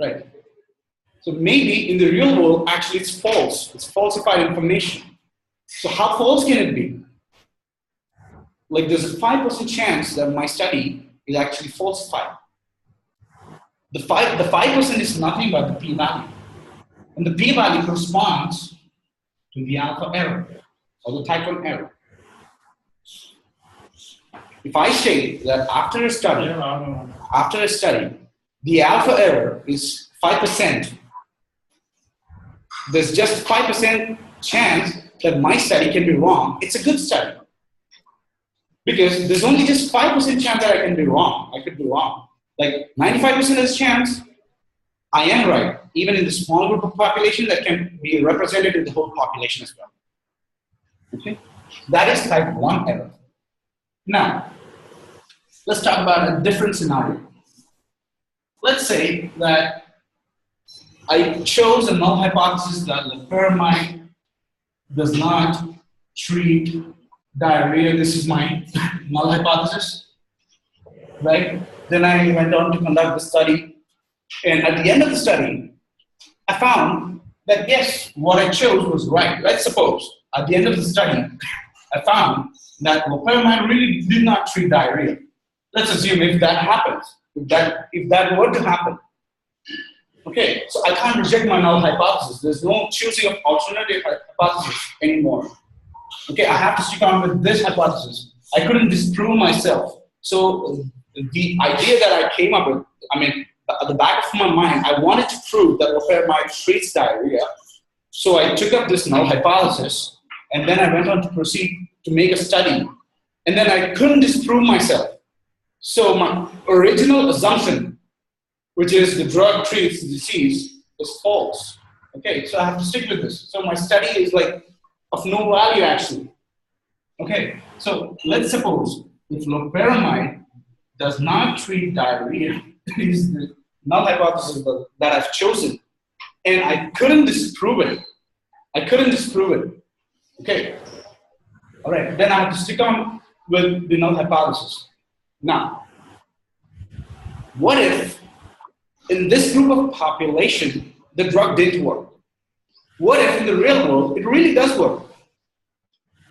right? So maybe in the real world, actually it's false. It's falsified information. So how false can it be? Like there's a 5% chance that my study is actually falsified. The 5% is nothing but the p-value. And the p-value corresponds to the alpha error or the type 1 error. If I say that after a study, the alpha error is 5%, there's just 5% chance that my study can be wrong, it's a good study. Because there's only just 5% chance that I can be wrong. I could be wrong. Like 95% is chance I am right, even in the small group of population that can be represented in the whole population as well. Okay? That is type 1 error. Now, let's talk about a different scenario. Let's say that I chose a null hypothesis that loperamide does not treat diarrhea. This is my null hypothesis, right? Then I went on to conduct the study. And at the end of the study, I found that yes, what I chose was right. Let's suppose at the end of the study, I found that loperamide really did not treat diarrhea. Let's assume if that happens, if that were to happen. Okay, so I can't reject my null hypothesis. There's no choosing of alternative hypothesis anymore. Okay, I have to stick on with this hypothesis. I couldn't disprove myself. So the idea that I came up with, I mean, at the back of my mind, I wanted to prove that loperamide treats diarrhea. So I took up this null hypothesis, and then I went on to proceed to make a study. And then I couldn't disprove myself. So my original assumption, which is the drug treats the disease, is false. Okay, so I have to stick with this. So my study is like of no value actually. Okay, so let's suppose if loperamide does not treat diarrhea, is the null hypothesis that I've chosen, and I couldn't disprove it. Okay, all right, then I have to stick on with the null hypothesis. Now, what if in this group of population, the drug didn't work? What if in the real world, it really does work?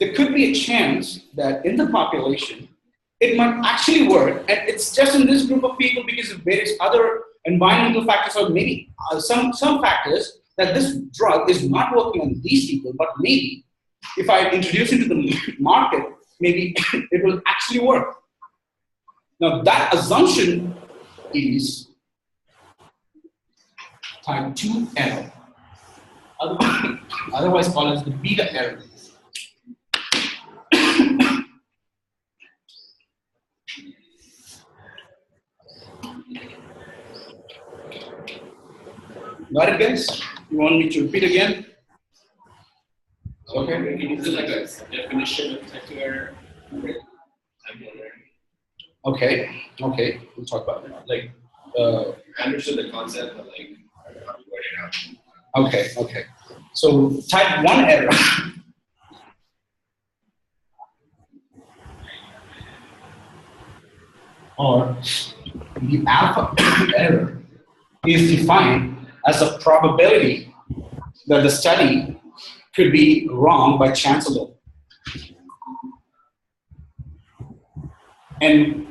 There could be a chance that in the population, it might actually work, and it's just in this group of people because of various other environmental factors or maybe some factors that this drug is not working on these people, but maybe if I introduce it to the market, maybe it will actually work. Now that assumption is type 2 error, otherwise called as the beta error. Got it, guys? You want me to repeat again? Okay. Is it like a definition of type 2 error? Okay. Okay. We'll talk about it. Like, I understood the concept, but like, how to word it out. Okay. Okay. So type 1 error. Or the alpha error is defined as a probability that the study could be wrong by chance alone. And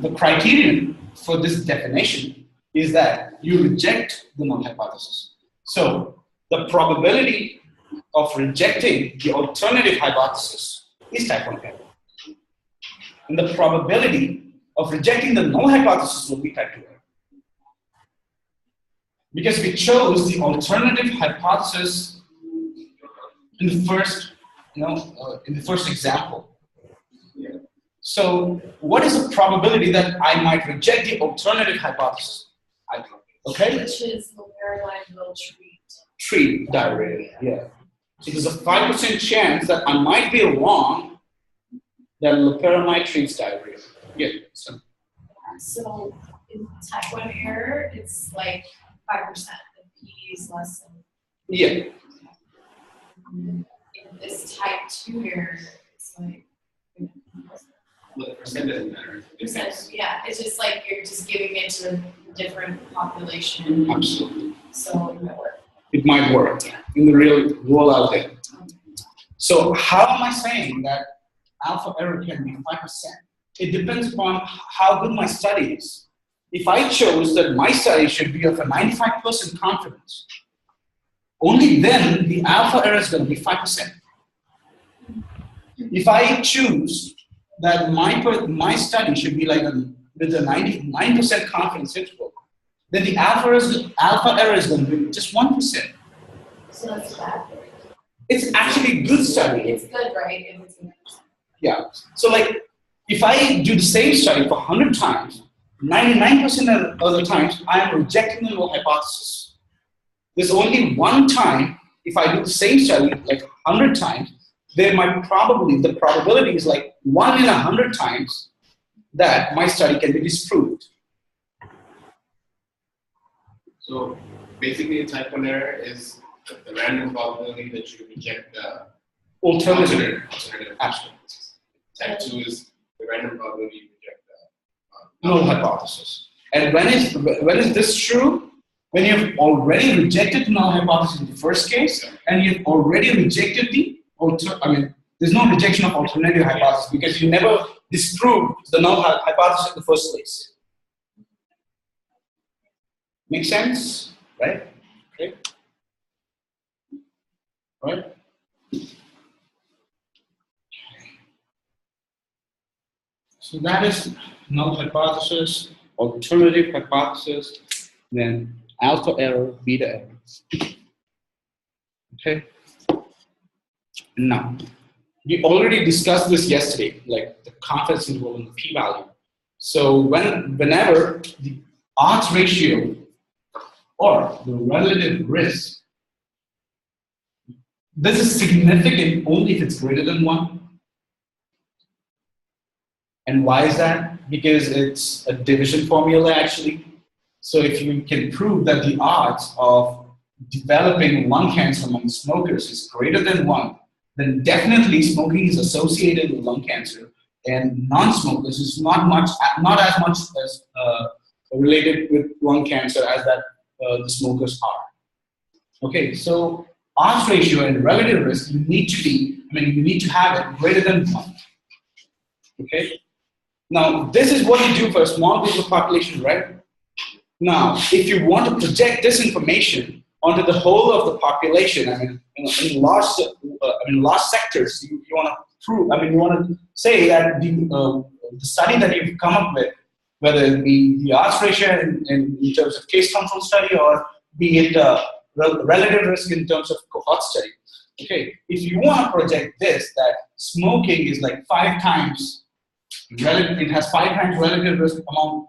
the criterion for this definition is that you reject the null hypothesis. So the probability of rejecting the alternative hypothesis is type 1 error. And the probability of rejecting the null hypothesis will be type 2 error. Because we chose the alternative hypothesis in the first, in the first example. So, what is the probability that I might reject the alternative hypothesis? Okay. Which is loperamide will treat diarrhea. Yeah. So there's a 5% chance that I might be wrong that loperamide treats diarrhea. Yeah. So in type 1 error, it's like 5%. The P is less than. Yeah. In this type 2 error, it's like. Well, the percent doesn't matter. Percent, yeah, it's just like you're just giving it to a different population, Absolutely. so it might work. It might work in the real world out there. So how am I saying that alpha error can be 5%? It depends upon how good my study is. If I chose that my study should be of a 95% confidence, only then the alpha error is going to be 5%. If I choose that my study should be like with a 99% confidence interval, then the alpha error is going to be just 1%. So that's bad. It's actually a good study. It's good, right? If it's good. Yeah. So like, if I do the same study for 100 times, 99% of the times I am rejecting the null hypothesis. There's only one time, if I do the same study like 100 times, the probability is like 1 in 100 times that my study can be disproved. So basically, type 1 error is the random probability that you reject the Alternative. Absolutely. Type 2 is the random probability you reject the Null hypothesis. And when is this true? When you've already rejected the null hypothesis in the first case, and you've already rejected there's no rejection of alternative hypothesis because you never disproved the null hypothesis in the first place. Make sense? Right? Okay. Right? So that is null hypothesis, alternative hypothesis, then alpha error, beta error. Okay? Now, we already discussed this yesterday, like the confidence interval and the p-value. So whenever the odds ratio or the relative risk, this is significant only if it's greater than 1. And why is that? Because it's a division formula actually. So if you can prove that the odds of developing lung cancer among smokers is greater than 1, then definitely smoking is associated with lung cancer, and non-smokers is not as much as related with lung cancer as that the smokers are. Okay, so odds ratio and relative risk, you need to have it greater than 1. Okay. Now, this is what you do for a small group of population, right? Now, if you want to project this information onto the whole of the population, in large sectors, you want to prove, you want to say that the study that you've come up with, whether it be the odds ratio in terms of case control study or be it relative risk in terms of cohort study. Okay, if you want to project this, that smoking is like 5 times it has 5 times relative risk among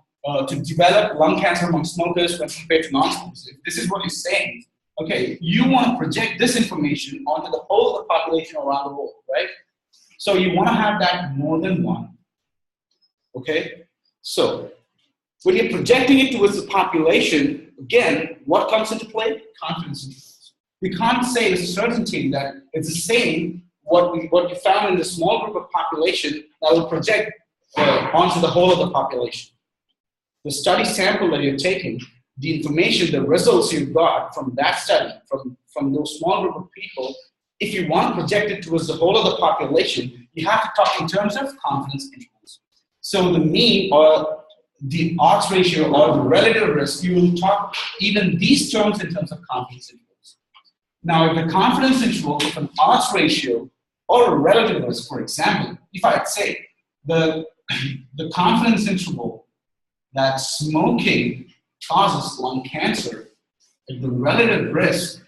to develop lung cancer among smokers when compared to non-smokers. If this is what you're saying, okay, you want to project this information onto the whole of the population around the world, right? So you want to have that more than 1. Okay, so when you're projecting it towards the population, again, what comes into play? Confidence intervals. We can't say with certainty that it's the same what you found in the small group of population that will project onto the whole of the population. The study sample that you're taking, the information, the results you got from that study, from those small group of people, if you want to project it towards the whole of the population, you have to talk in terms of confidence intervals. So the mean or the odds ratio or the relative risk, you will talk even these terms in terms of confidence intervals. Now, if the confidence interval of an odds ratio or a relative risk, for example, if I'd say the confidence interval that smoking causes lung cancer, if the relative risk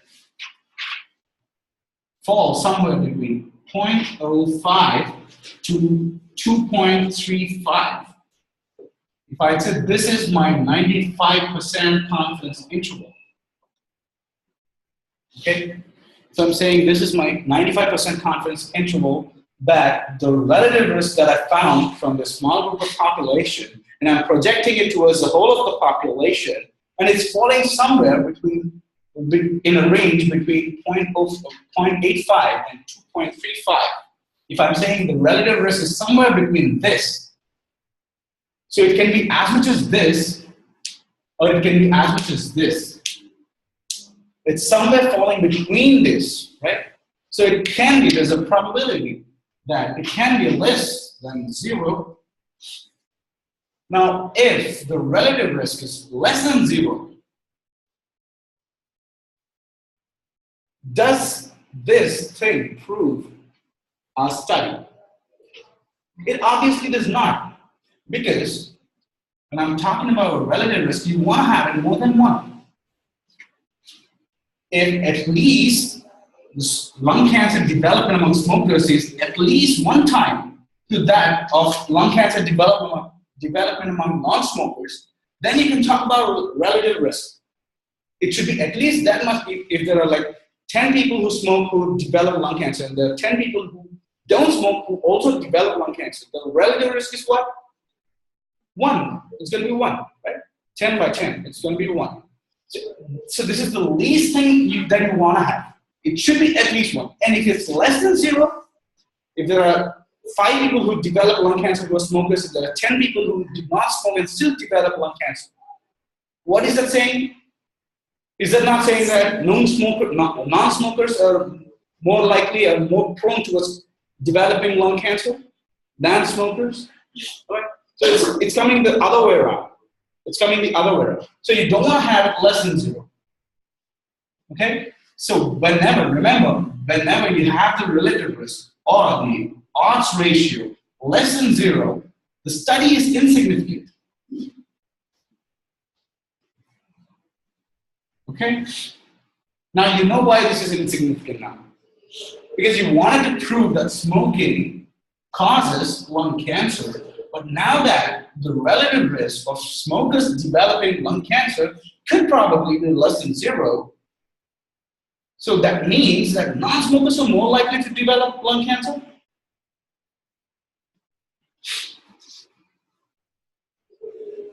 falls somewhere between 0.05 to 2.35. If I said this is my 95% confidence interval, okay? So I'm saying this is my 95% confidence interval that the relative risk that I found from the small group of population, and I'm projecting it towards the whole of the population, and it's falling somewhere in a range between 0.85 and 2.35. If I'm saying the relative risk is somewhere between this So it can be as much as this, or it can be as much as this. It's somewhere falling between this, right? So it can be, there's a probability that it can be less than 0. Now, if the relative risk is less than 0, does this thing prove our study? It obviously does not, because when I'm talking about relative risk, you want to have it more than 1. If at least this lung cancer development among smokers is at least 1 time to that of lung cancer development among non-smokers, then you can talk about relative risk. It should be at least that much. If there are like 10 people who smoke who develop lung cancer, and there are 10 people who don't smoke who also develop lung cancer, the relative risk is what? 1. It's going to be 1, right? 10 by 10, it's going to be 1. So this is the least thing that you want to have. It should be at least 1. And if it's less than 0, if there are 5 people who develop lung cancer who are smokers, if there are 10 people who do not smoke and still develop lung cancer, what is that saying? Is that not saying that non-smokers are more likely or more prone towards developing lung cancer than smokers? Right? So it's coming the other way around. It's coming the other way around. So you don't want to have it less than 0. Okay? So whenever you have the relative risk or the odds ratio less than 0, the study is insignificant. Okay? Now you know why this is insignificant now. Because you wanted to prove that smoking causes lung cancer, but now that the relative risk of smokers developing lung cancer could probably be less than 0, so that means that non-smokers are more likely to develop lung cancer?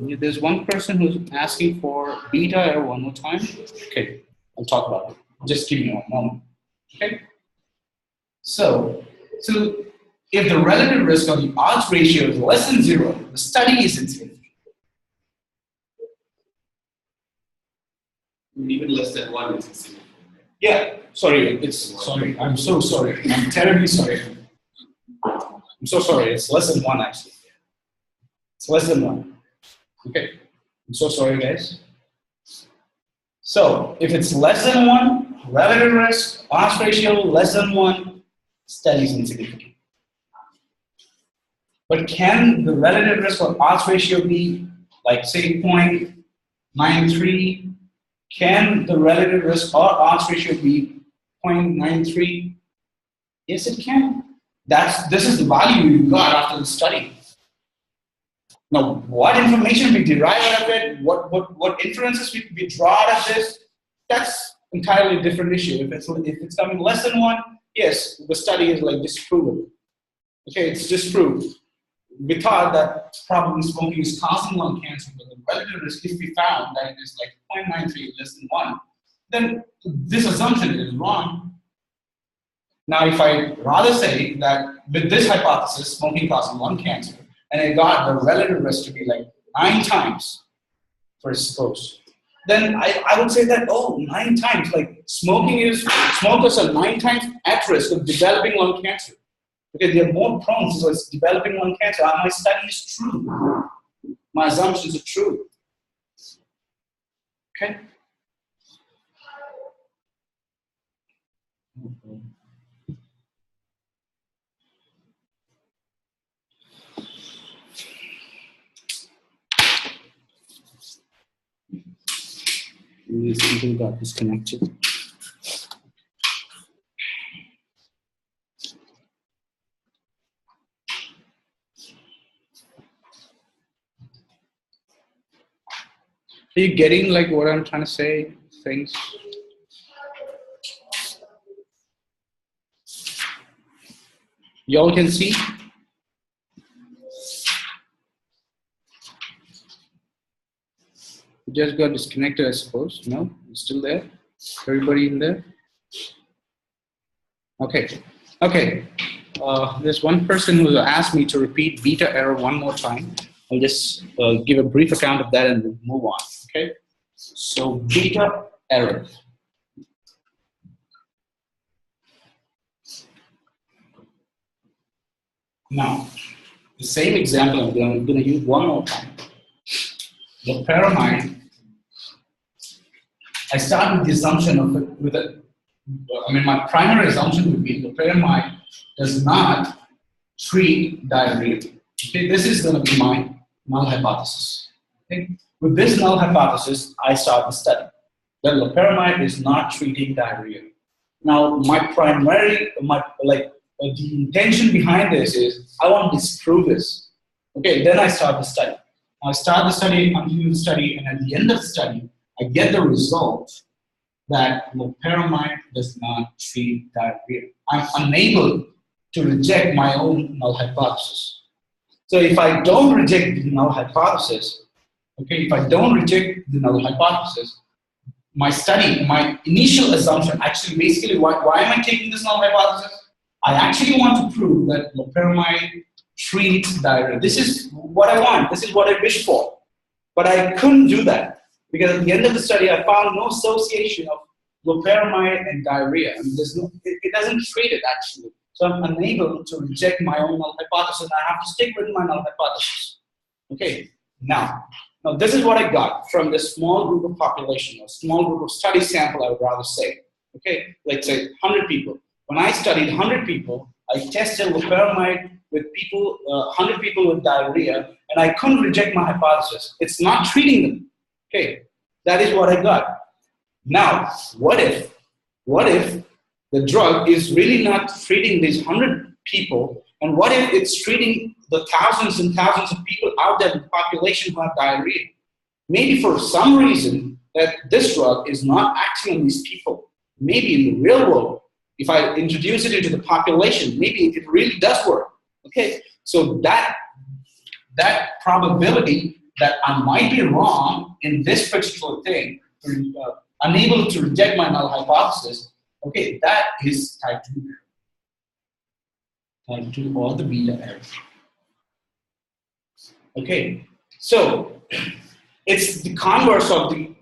There's one person who's asking for beta error one more time. Okay, I'll talk about it. Just give me 1 moment. Okay? So if the relative risk or the odds ratio is less than 0, the study is insignificant. Even less than 1 is insignificant. Yeah, sorry, I'm so sorry. I'm terribly sorry. I'm so sorry, it's less than 1 actually. It's less than 1. Okay, I'm so sorry guys. So if it's less than 1, relative risk, odds ratio less than 1, study is insignificant. But can the relative risk or odds ratio be like say 0.93? Can the relative risk or odds ratio be 0.93? Yes, it can. This is the value you got after the study. Now, what information we derive out of it, what inferences we draw out of this, that's entirely a different issue. If it's coming less than 1, yes, the study is like disprovable. Okay, it's disproved. We thought that probably smoking is causing lung cancer, but the relative risk, if we found that it is like 0.93 less than 1, then this assumption is wrong. Now, if I rather say that with this hypothesis, smoking causing lung cancer, and I got the relative risk to be like 9 times, for suppose, then I would say that, 9 times, like smokers are 9 times at risk of developing lung cancer. Because they're more prone to developing lung cancer. My study is true. My assumptions are true. Okay? These people got disconnected. Are you getting like what I'm trying to say? Things. Y'all can see? You just got disconnected, I suppose. No? It's still there? Everybody in there? Okay. Okay. There's one person who asked me to repeat beta error one more time. I'll just give a brief account of that and we'll move on. Okay. So beta error. Now, the same example I'm going to use one more time. The pyramid. I start with the assumption of my primary assumption would be the pyramid does not treat diarrhea. Okay, this is going to be my null hypothesis. Okay? With this null hypothesis, I start the study. That loperamide is not treating diarrhea. Now, the intention behind this is I want to disprove this. Okay, then I start the study. I start the study, continue the study, and at the end of the study, I get the result that loperamide does not treat diarrhea. I'm unable to reject my own null hypothesis. So if I don't reject the null hypothesis, my study, my initial assumption, actually basically why am I taking this null hypothesis? I actually want to prove that loperamide treats diarrhea. This is what I want, this is what I wish for. But I couldn't do that because at the end of the study I found no association of loperamide and diarrhea. I mean, it doesn't treat it actually. So I'm unable to reject my own null hypothesis and I have to stick with my null hypothesis. Okay, now this is what I got from this small group of population, a small group of study sample, I would rather say. Okay, let's say 100 people. When I studied 100 people, I tested loperamide with people, 100 people with diarrhea, and I couldn't reject my hypothesis. It's not treating them. Okay, that is what I got. Now, what if the drug is really not treating these 100 people, and what if it's treating the thousands and thousands of people out there in the population who have diarrhea? Maybe for some reason that this drug is not acting on these people. Maybe in the real world, if I introduce it into the population, maybe it really does work. Okay, so that probability that I might be wrong in this particular thing, unable to reject my null hypothesis, okay, that is type 2 error. Type 2 or the beta error. Okay, so it's the converse of the,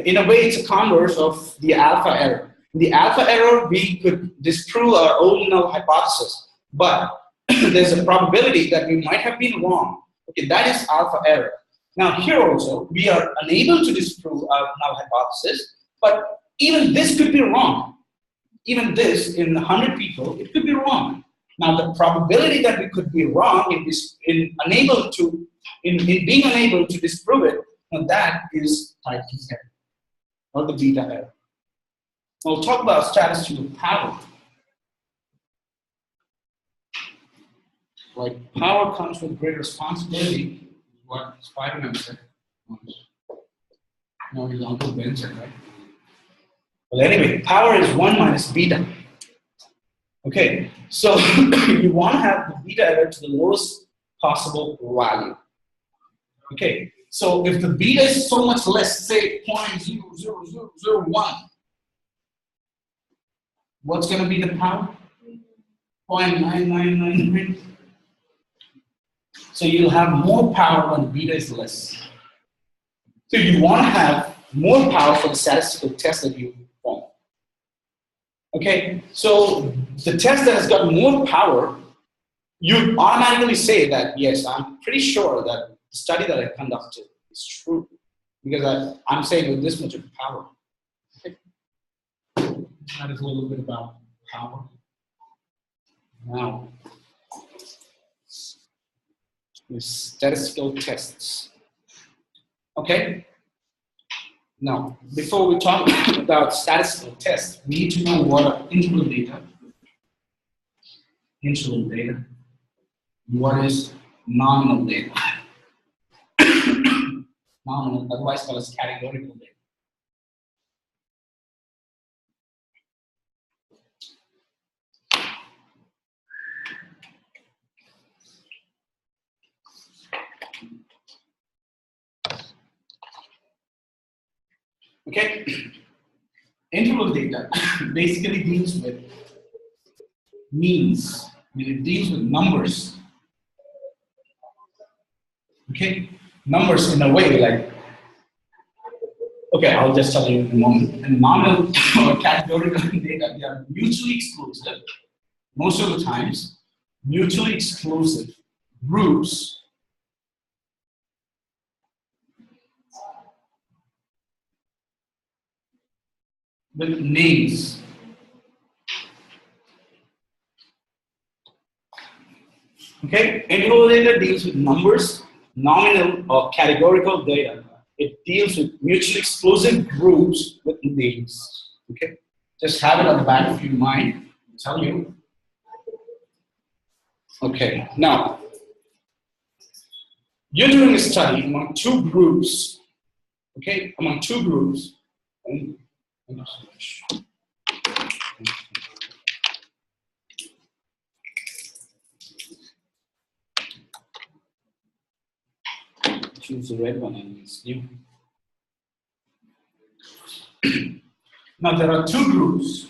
in a way it's a converse of the alpha error. In the alpha error, we could disprove our own null hypothesis, but there's a probability that we might have been wrong. Okay, that is alpha error. Now here also, we are unable to disprove our null hypothesis, but even this could be wrong. Even this, in 100 people, it could be wrong. Now the probability that we could be wrong in being unable to disprove it, now that is type 2 error, or the beta error. We'll talk about statistical power. Like power comes with great responsibility. What Spider-Man said. No, his Uncle Ben said, right? Well, anyway, power is 1 minus beta. Okay, so you want to have the beta error to the lowest possible value. Okay, so if the beta is so much less, say 0.00001, what's going to be the power? 0.9999. So you'll have more power when the beta is less. So you want to have more power for the statistical test that you perform. Okay, so the test that has got more power, you automatically say that, yes, I'm pretty sure that the study that I conducted is true because I'm saying with this much of power. Okay. That is a little bit about power. Now, statistical tests. Okay. Now, before we talk about statistical tests, we need to know what are interval data. Interval data. What is nominal data? Nominal, otherwise called as categorical data. Okay, interval data basically deals with means. I mean, it deals with numbers. Okay, numbers in a way like, okay, I'll just tell you in a moment. And nominal or categorical data, they are mutually exclusive, most of the times, mutually exclusive groups with names. Okay, interval data deals with numbers, nominal or categorical data. It deals with mutually exclusive groups with names. Okay, just have it on the back of your mind. I'll tell you. Okay, now you're doing a study among two groups. Okay, among two groups. Choose the red one and it's new. Now there are two groups.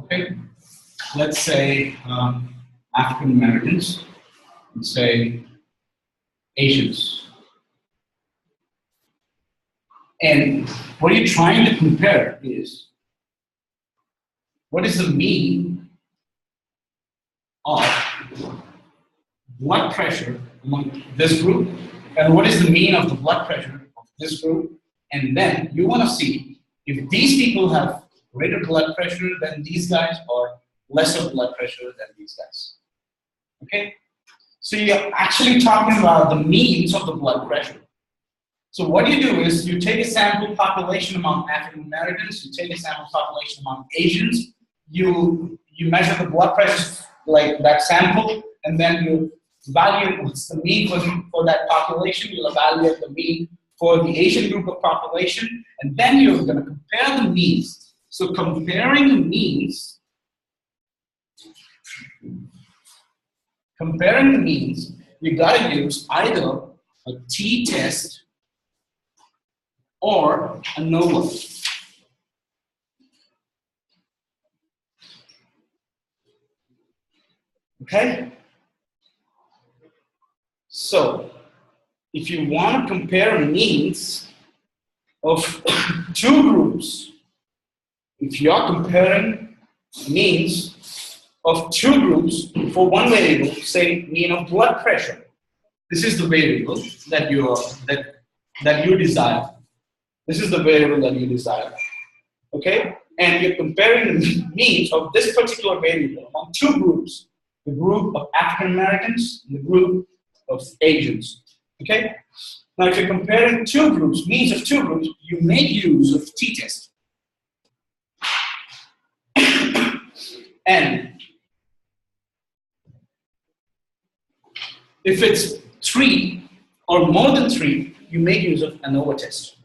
Okay, let's say African Americans, let's say Asians. And what you're trying to compare is what is the mean of blood pressure among this group, and what is the mean of the blood pressure of this group, and then you want to see if these people have greater blood pressure than these guys or lesser blood pressure than these guys. Okay? So you're actually talking about the means of the blood pressure. So what you do is you take a sample population among African Americans, you take a sample population among Asians, you measure the blood pressure like that sample, and then you evaluate what's the mean for that population. You'll evaluate the mean for the Asian group of population, and then you're going to compare the means. So comparing the means, you got to use either a t-test or ANOVA. Okay? So, if you want to compare means of two groups, if you are comparing means of two groups for one variable, say mean of blood pressure, this is the variable that you desire. This is the variable that you desire. Okay? And you're comparing the means of this particular variable among two groups, the group of African Americans and the group of Asians. Okay? Now, if you're comparing two groups, means of two groups, you make use of t-test. And if it's 3 or more than 3, you make use of ANOVA test.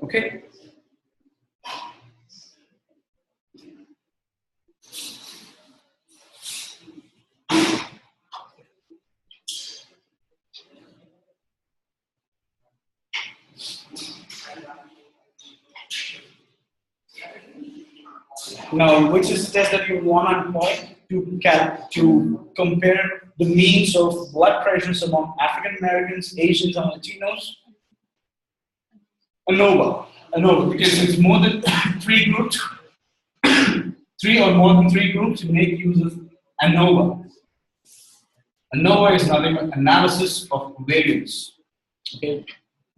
Okay? Now, which is the test that you want to employ to compare the means of blood pressures among African Americans, Asians, and Latinos? ANOVA, because it's more than 3 groups, 3 or more than 3 groups, you make use of ANOVA. ANOVA is nothing but analysis of variance. Okay,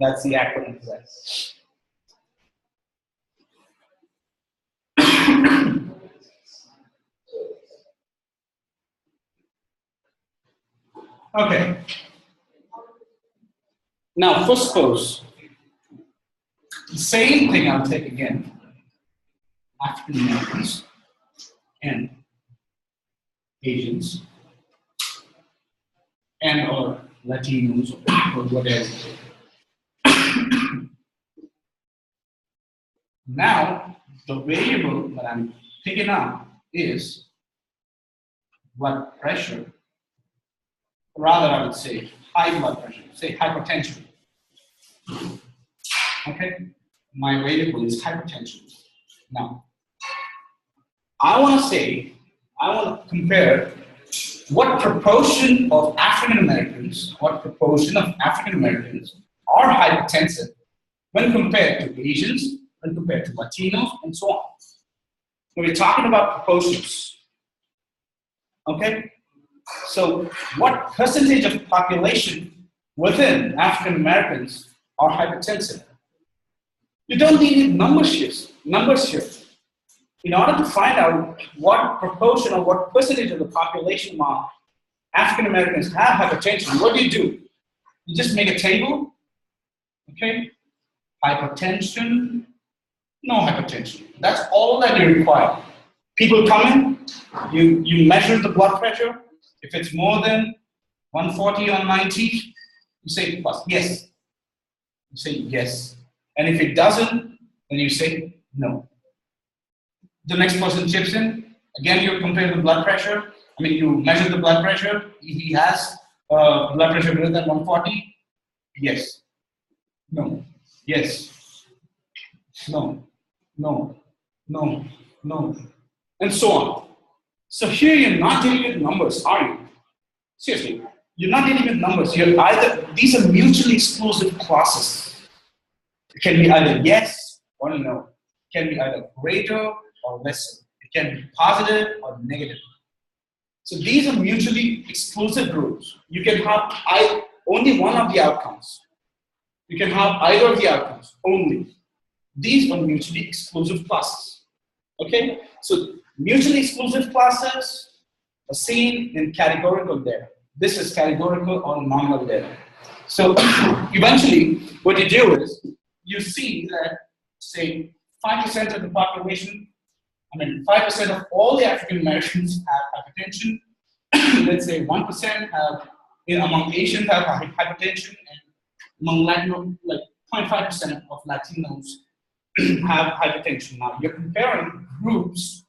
that's the acronym for that. Okay. Now, first suppose the same thing I'll take again, African Americans and Asians and or Latinos or whatever. Now, the variable that I'm picking up is blood pressure. Rather, I would say high blood pressure, say hypertension. Okay, my variable is hypertension. Now, I want to say I want to compare what proportion of African Americans are hypertensive when compared to Asians, when compared to Latinos, and so on. So we're talking about proportions. Okay? So what percentage of population within African Americans are hypertensive? You don't need numbers here. In order to find out what proportion or what percentage of the population among African Americans have hypertension, what do? You just make a table, okay? Hypertension, no hypertension. That's all that you require. People come in, you measure the blood pressure. If it's more than 140 or 90, you say plus, yes. You say yes. And if it doesn't, then you say no. The next person chips in. Again, you compare the blood pressure. I mean, you measure the blood pressure. If he has blood pressure greater than 140, yes. No. Yes. No. No. No. No. And so on. So here you're not dealing with numbers, are you? Seriously, you're not dealing with numbers. These are mutually exclusive clauses. It can be either yes or no. It can be either greater or lesser. It can be positive or negative. So these are mutually exclusive groups. You can have only one of the outcomes. You can have either of the outcomes only. These are mutually exclusive classes. Okay? So mutually exclusive classes are seen in categorical data. This is categorical or nominal data. So eventually, what you do is you see that, say, 5% of the population, 5% of all the African Americans have hypertension. Let's say 1% have, among Asians have hypertension, and among Latino, like 0.5% of Latinos have hypertension. Now you're comparing groups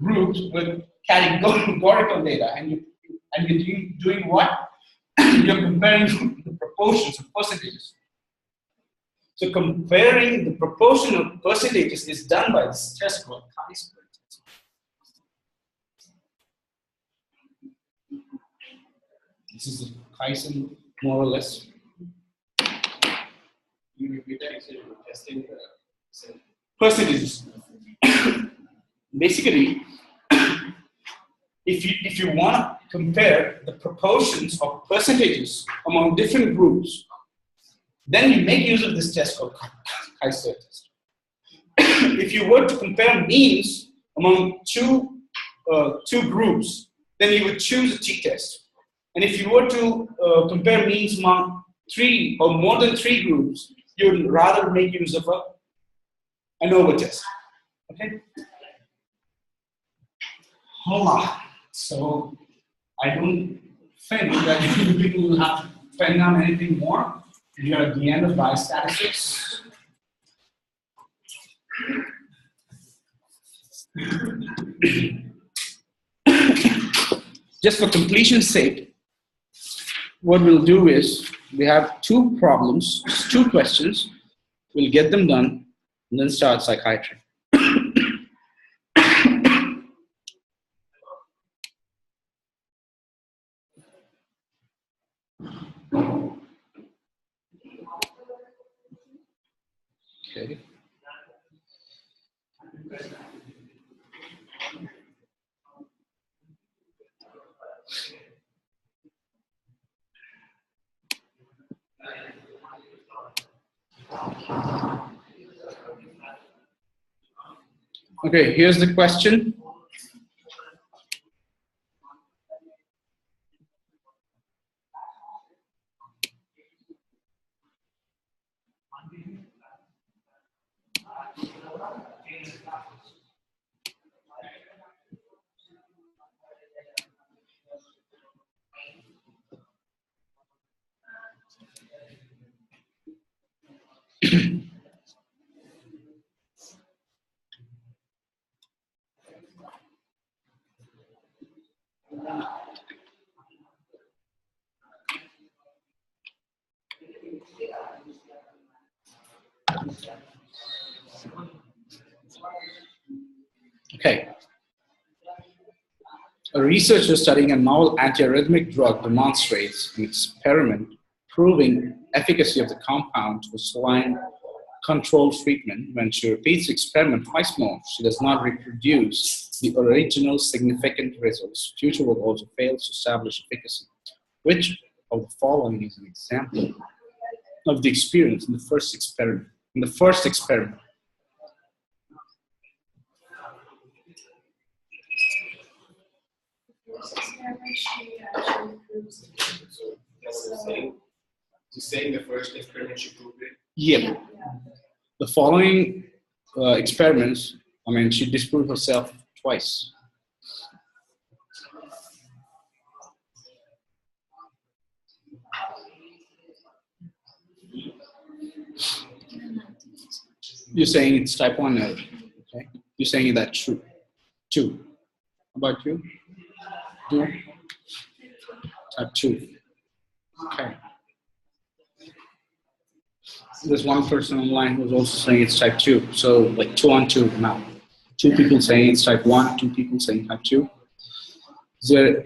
with categorical data, and you're doing what? You're comparing the proportions of percentages. So comparing the proportion of percentages is done by this test called chi-square test. This is a chi-square, more or less. You repeat that, so you're testing the percentages. Basically, if you want to compare the proportions of percentages among different groups, then you make use of this test called chi-square test. If you were to compare means among two groups, then you would choose a t-test. And if you were to compare means among 3 or more than 3 groups, you would rather make use of an ANOVA test. Okay? Hola. So I don't think that people will have to pen down anything more. We are at the end of biostatistics. Just for completion's sake, what we'll do is we have 2 problems, 2 questions. We'll get them done and then start psychiatry. Okay. Okay, here's the question. Okay. A researcher studying a novel antiarrhythmic drug demonstrates an experiment proving efficacy of the compound to a saline control treatment. When she repeats the experiment twice more, she does not reproduce the original significant results. Future work also fails to establish efficacy. Which of the following is an example of the experience in the first experiment? In the first experiment, She actually proves it. So that's what I'm saying. Just saying the first experiment she proved it. yeah, the following experiments, I mean, she disproved herself twice. You're saying it's type 1 error. Okay. You're saying that true. 2. How about you? 2. Type 2. Okay. There's one person online who's also saying it's type 2. So like 2 on 2 now. 2 people saying it's type 1, 2 people saying type 2.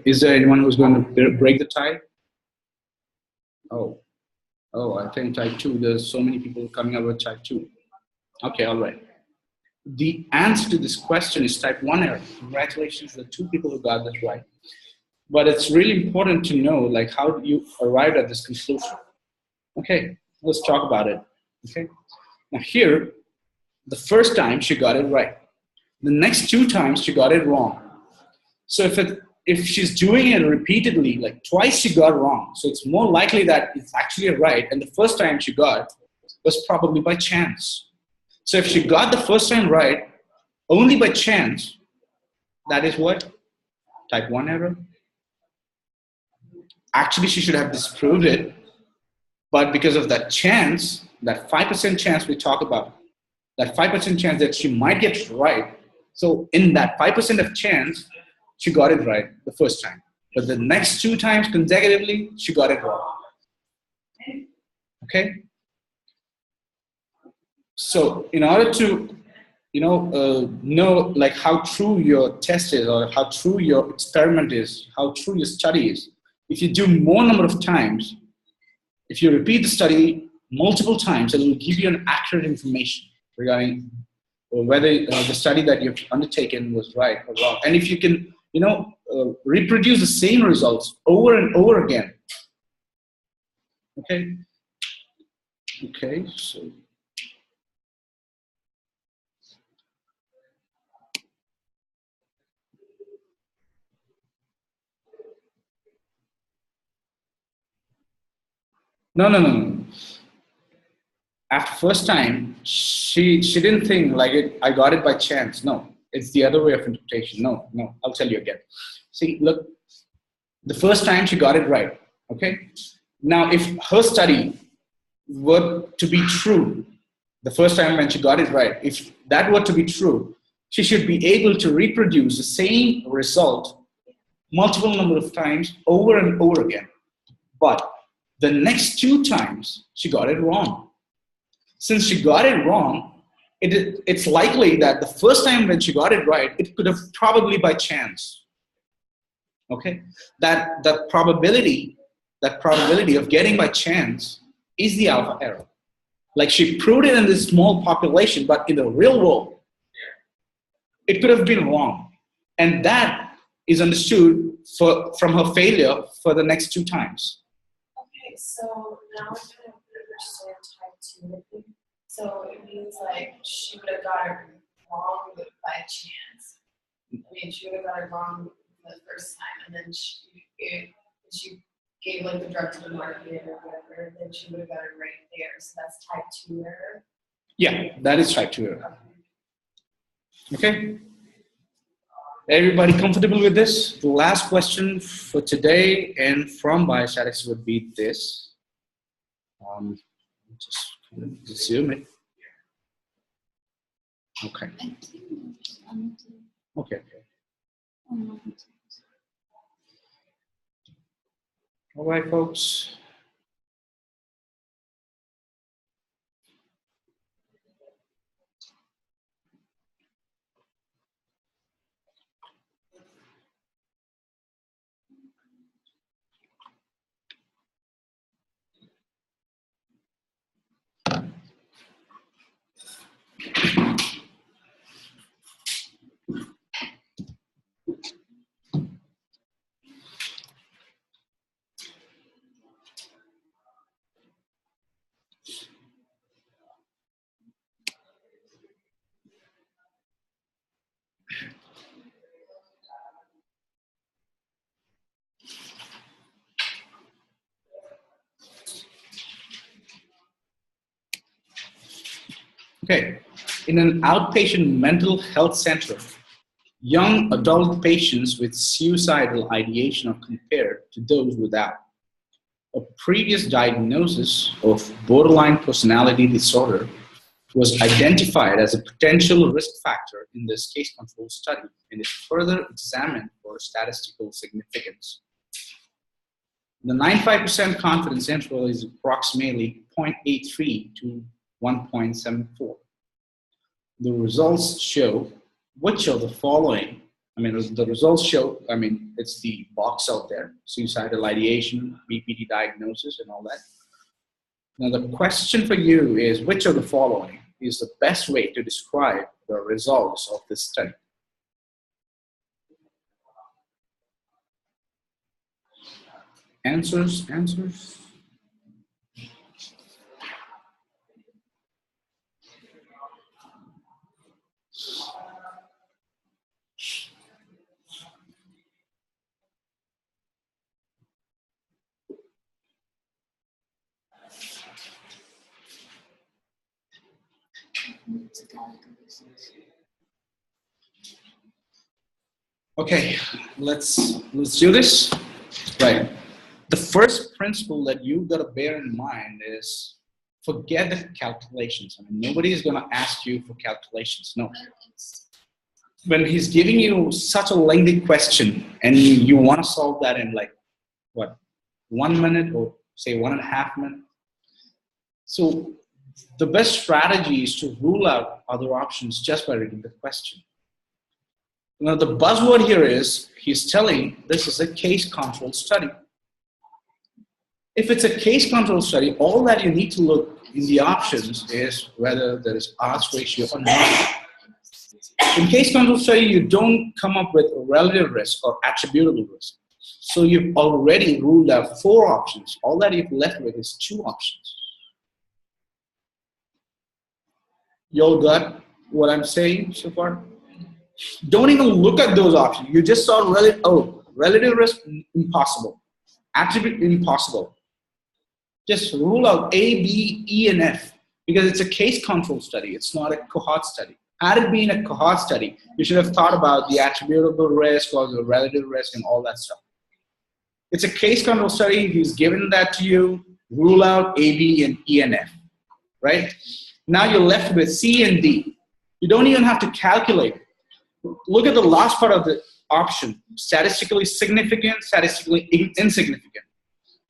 Is there anyone who's going to break the tie? Oh, I think type 2. There's so many people coming up with type 2. Okay, all right. The answer to this question is type 1 error. Congratulations to the 2 people who got this right. But it's really important to know, like, how you arrived at this conclusion. Okay, let's talk about it. Okay, now here, the first time she got it right. The next 2 times she got it wrong. So if she's doing it repeatedly, like twice she got wrong, so it's more likely that it's actually right, and the first time she got was probably by chance. So if she got the first time right only by chance, that is what? Type 1 error. Actually, she should have disproved it, but because of that chance, that 5% chance we talk about, that 5% chance that she might get it right, so in that 5% of chance, she got it right the first time. But the next 2 times consecutively, she got it wrong. Okay? So in order to know like how true your test is or how true your experiment is, how true your study is, if you do more number of times, if you repeat the study multiple times, it will give you an accurate information regarding whether the study that you've undertaken was right or wrong. And if you can, reproduce the same results over and over again. Okay. Okay. So. No. After first time, she didn't think like it. I got it by chance. No, it's the other way of interpretation. No. I'll tell you again. See, look, the first time she got it right. Okay. Now, if her study were to be true, the first time when she got it right, if that were to be true, she should be able to reproduce the same result multiple number of times over and over again. But the next 2 times, she got it wrong. Since she got it wrong, it's likely that the first time when she got it right, it could have probably by chance. Okay? That probability of getting by chance is the alpha error. Like she proved it in this small population, but in the real world, it could have been wrong. And that is understood from her failure for the next 2 times. Okay, so now I'm kind of understand type 2. So it means like she would have got it wrong by chance. I mean, she would have got it wrong the first time, and then she gave like the drug to the market or whatever, then she would have got it right there. So that's type 2 error. Yeah, that is type 2 error. Okay. Everybody comfortable with this? The last question for today and from biostatics would be this. Just zoom it. Okay. Okay. All right, folks. Okay, in an outpatient mental health center, young adult patients with suicidal ideation are compared to those without. A previous diagnosis of borderline personality disorder was identified as a potential risk factor in this case control study and is further examined for statistical significance. The 95% confidence interval is approximately 0.83 to 1.74. The results show which of the following, the results show, it's the box out there, suicidal ideation, BPD diagnosis, and all that. Now, the question for you is, which of the following is the best way to describe the results of this study? Answers. Okay, let's do this. Right. The first principle that you've got to bear in mind is forget the calculations. Nobody is going to ask you for calculations. No. When he's giving you such a lengthy question and you want to solve that in 1 minute or say 1.5 minutes. So the best strategy is to rule out other options just by reading the question. Now the buzzword here is, he's telling this is a case control study. If it's a case control study, all that you need to look in the options is whether there is odds ratio or not. In case control study, you don't come up with a relative risk or attributable risk. So you've already ruled out 4 options. All that you've left with is 2 options. You all got what I'm saying so far? Don't even look at those options. You just saw relative risk, impossible. Attribute, impossible. Just rule out A, B, E, and F because it's a case control study. It's not a cohort study. Had it been a cohort study, you should have thought about the attributable risk or the relative risk and all that stuff. It's a case control study. He's given that to you. Rule out A, B, and E, and F. Right? Now you're left with C and D. You don't even have to calculate. Look at the last part of the option. Statistically significant, statistically insignificant.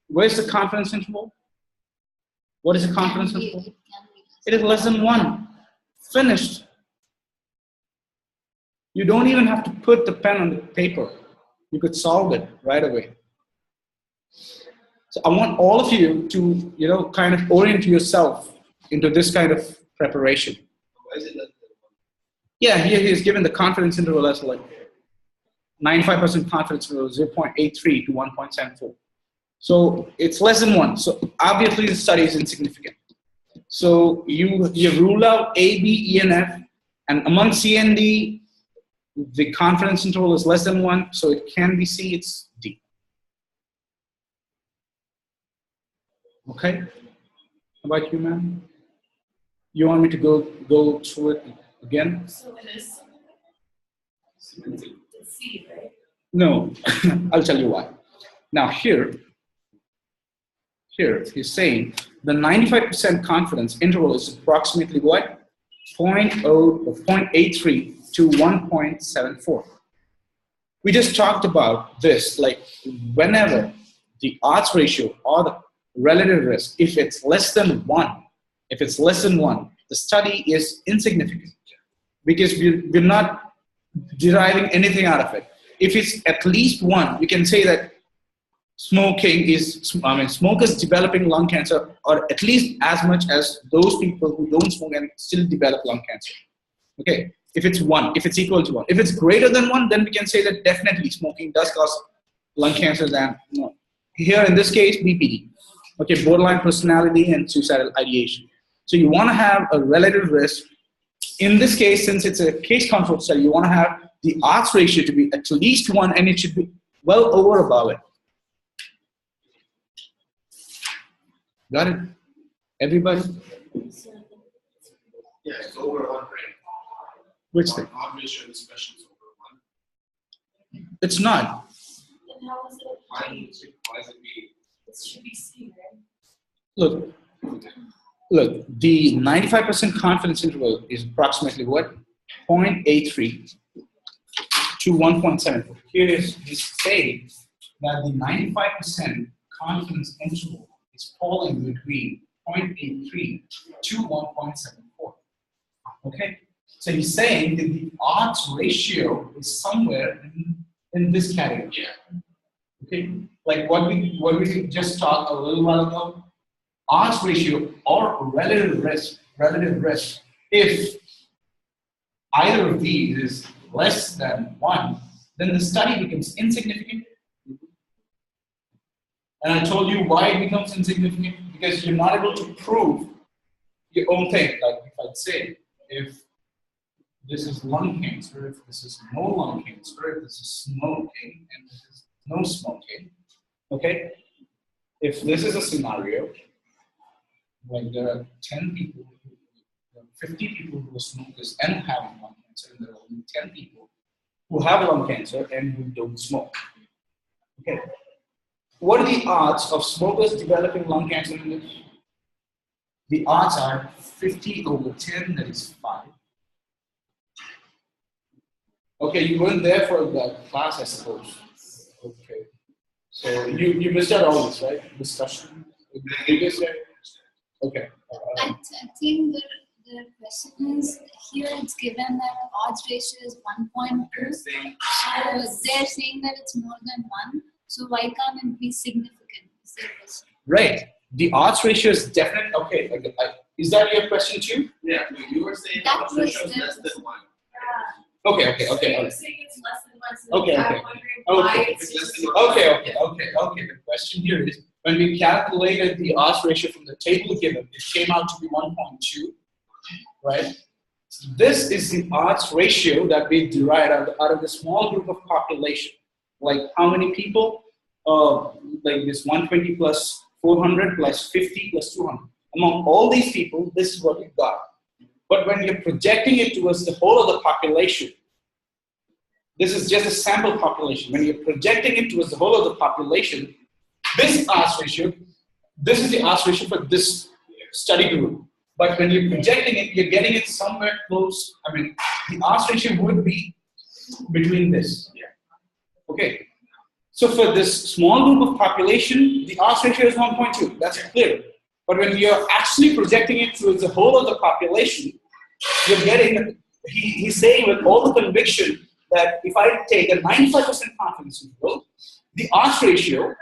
Where's the confidence interval? What is the confidence interval? It is less than 1. Finished. You don't even have to put the pen on the paper. You could solve it right away. So I want all of you to, kind of orient yourself into this kind of preparation. Why is it less than 1? Yeah, here he is given the confidence interval as 95% confidence interval, 0.83 to 1.74. So it's less than 1. So obviously the study is insignificant. So you rule out A, B, E, and F, and among C and D, the confidence interval is less than 1, so it can be C, it's D. Okay? How about you, ma'am? You want me to go through it again? So it is C, right? No, I'll tell you why. Now here he's saying the 95% confidence interval is approximately what? 0.83 to 1.74. We just talked about this, whenever the odds ratio or the relative risk, if it's less than 1, the study is insignificant because we're not deriving anything out of it. If it's at least 1, we can say that smokers developing lung cancer are at least as much as those people who don't smoke and still develop lung cancer. Okay, if it's 1, if it's equal to 1. If it's greater than 1, then we can say that definitely smoking does cause lung cancer than here in this case, BPD. Okay, borderline personality and suicidal ideation. So you want to have a relative risk. In this case, since it's a case control study, you want to have the odds ratio to be at least 1 and it should be well over above it. Got it? Everybody? Yeah, it's over 1, right? Which thing? Odd ratio expression is over 1. It's not. And how is it? Why is it B? It should be C, right? Look, the 95% confidence interval is approximately what? 0.83 to 1.74. Here is saying that the 95% confidence interval is falling between 0.83 to 1.74. Okay? So he's saying that the odds ratio is somewhere in this category. Yeah. Okay? Like what we just talked a little while ago, odds ratio or relative risk, if either of these is less than 1, then the study becomes insignificant. And I told you why it becomes insignificant, because you're not able to prove your own thing. Like if I'd say, if this is lung cancer, if this is no lung cancer, if this is smoking, and this is no smoking, okay? If this is a scenario, like there are 10 people, there are 50 people who are smokers and having lung cancer, and there are only 10 people who have lung cancer and who don't smoke. Okay. What are the odds of smokers developing lung cancer in this? The odds are 50 over 10, that is 5. Okay, you weren't there for that class, I suppose. Okay. So you missed out all this, right? Discussion. You missed it? Okay. I think the question is, here it's given that odds ratio is 1.2. So they're saying that it's more than 1. So why can't it be significant? Right. The odds ratio is definitely okay. Is that your question too? Yeah. You were saying that odds ratio is less than 1. Okay. You're saying it's less than 1, so Okay. I'm wondering why it's less just than 1. Okay. The question here is, when we calculated the odds ratio from the table given, it came out to be 1.2, right? This is the odds ratio that we derived out of the small group of population. Like how many people? Like this 120 plus 400 plus 50 plus 200. Among all these people, this is what we got. But when you're projecting it towards the whole of the population, this is just a sample population. When you're projecting it towards the whole of the population, this odds ratio, this is the odds ratio for this study group. But when you're projecting it, you're getting it somewhere close. I mean, the odds ratio would be between this. Okay. So for this small group of population, the odds ratio is 1.2. That's clear. But when you're actually projecting it towards the whole of the population, you're getting, he's saying with all the conviction that if I take a 95% confidence interval, the odds ratio,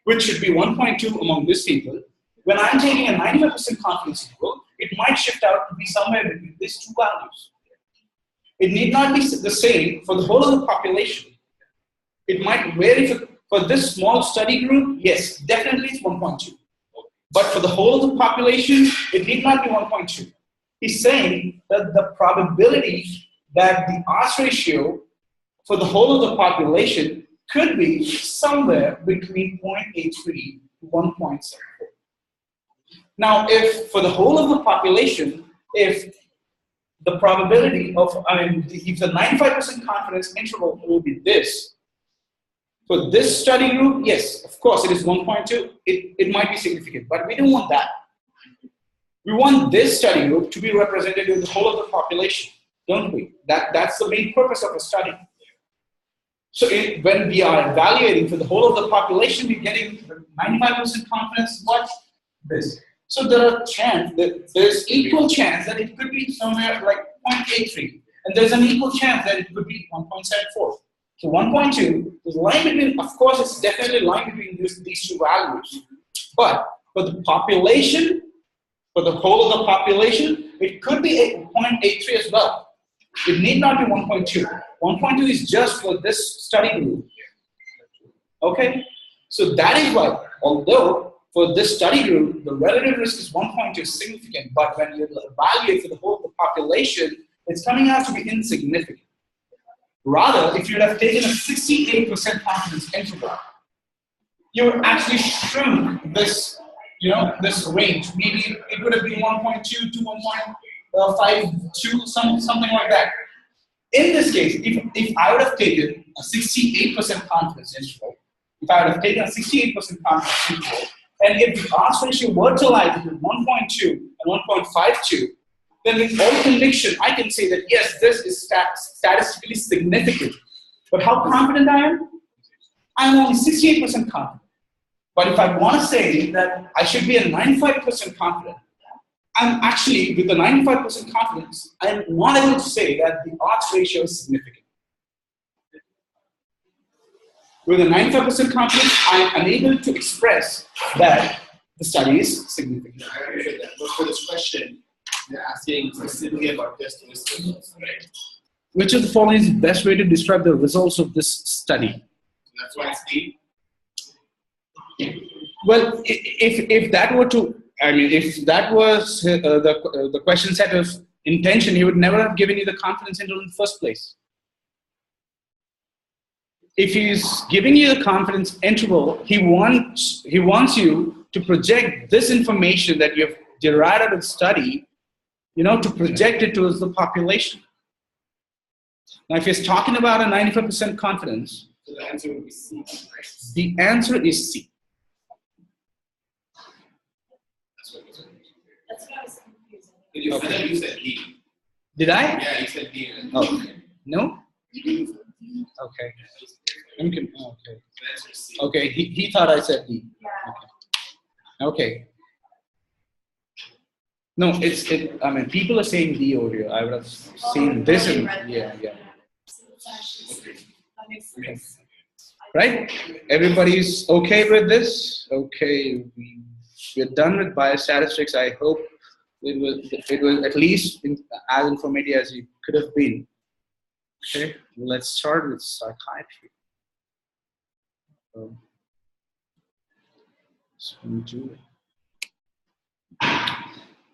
which should be 1.2 among these people, when I'm taking a 95% confidence interval, it might shift out to be somewhere between these two values. It need not be the same for the whole of the population. It might vary for this small study group, yes, definitely it's 1.2. But for the whole of the population, it need not be 1.2. He's saying that the probability that the odds ratio for the whole of the population could be somewhere between 0.83 to 1.74. Now, if for the whole of the population, if the probability of, if the 95% confidence interval will be this, for this study group, yes, of course, it is 1.2. It might be significant, but we don't want that. We want this study group to be represented in the whole of the population, don't we? That's the main purpose of a study. So when we are evaluating for the whole of the population, we're getting 95% confidence. What? This. So there's equal chance that it could be somewhere like 0.83, and there's an equal chance that it could be 1.74. So 1.2 is line between, of course, it's definitely line between these two values. But for the population, for the whole of the population, it could be 0.83 as well. It need not be 1.2. 1.2 is just for this study group. Okay? So that is why, although for this study group, the relative risk is 1.2 significant, but when you evaluate for the whole of the population, it's coming out to be insignificant. Rather, if you'd have taken a 68% confidence interval, you would actually shrunk this, this range. Maybe it would have been 1.2 to 5.2, something like that. In this case, if I would have taken a 68% confidence interval, if I would have taken a 68% confidence interval, and if the odds ratio were to lie between 1.2 and 1.52, then with all conviction, I can say that yes, this is statistically significant. But how confident I am? I'm only 68% confident. But if I want to say that I should be at 95% confident, I'm actually, with the 95% confidence, I'm not able to say that the odds ratio is significant. With a 95% confidence, I'm unable to express that the study is significant. I appreciate that. But for this question, they're asking specifically about just results, right? Which of the following is the best way to describe the results of this study? That's why it's D. Well, if that were to, I mean, if that was the question set of intention, he would never have given you the confidence interval in the first place. If he's giving you the confidence interval, he wants you to project this information that you have derived out of the study, to project it towards the population. Now, if he's talking about a 95% confidence, So the answer would be C, right? the answer is C. That's what it was. That's what I was confused. You Okay. said, you said D. Did I? Yeah, you said D. Oh, no? You didn't say D. Okay. Okay. The answer is C. Okay, he thought I said D. Yeah. Okay. No, I mean, people are saying D over here. I would have seen this and, yeah. So it's actually, that makes sense. Right? Everybody's okay with this? Okay, we're done with biostatistics. I hope it was at least as informative as it could have been. Okay, let's start with psychiatry.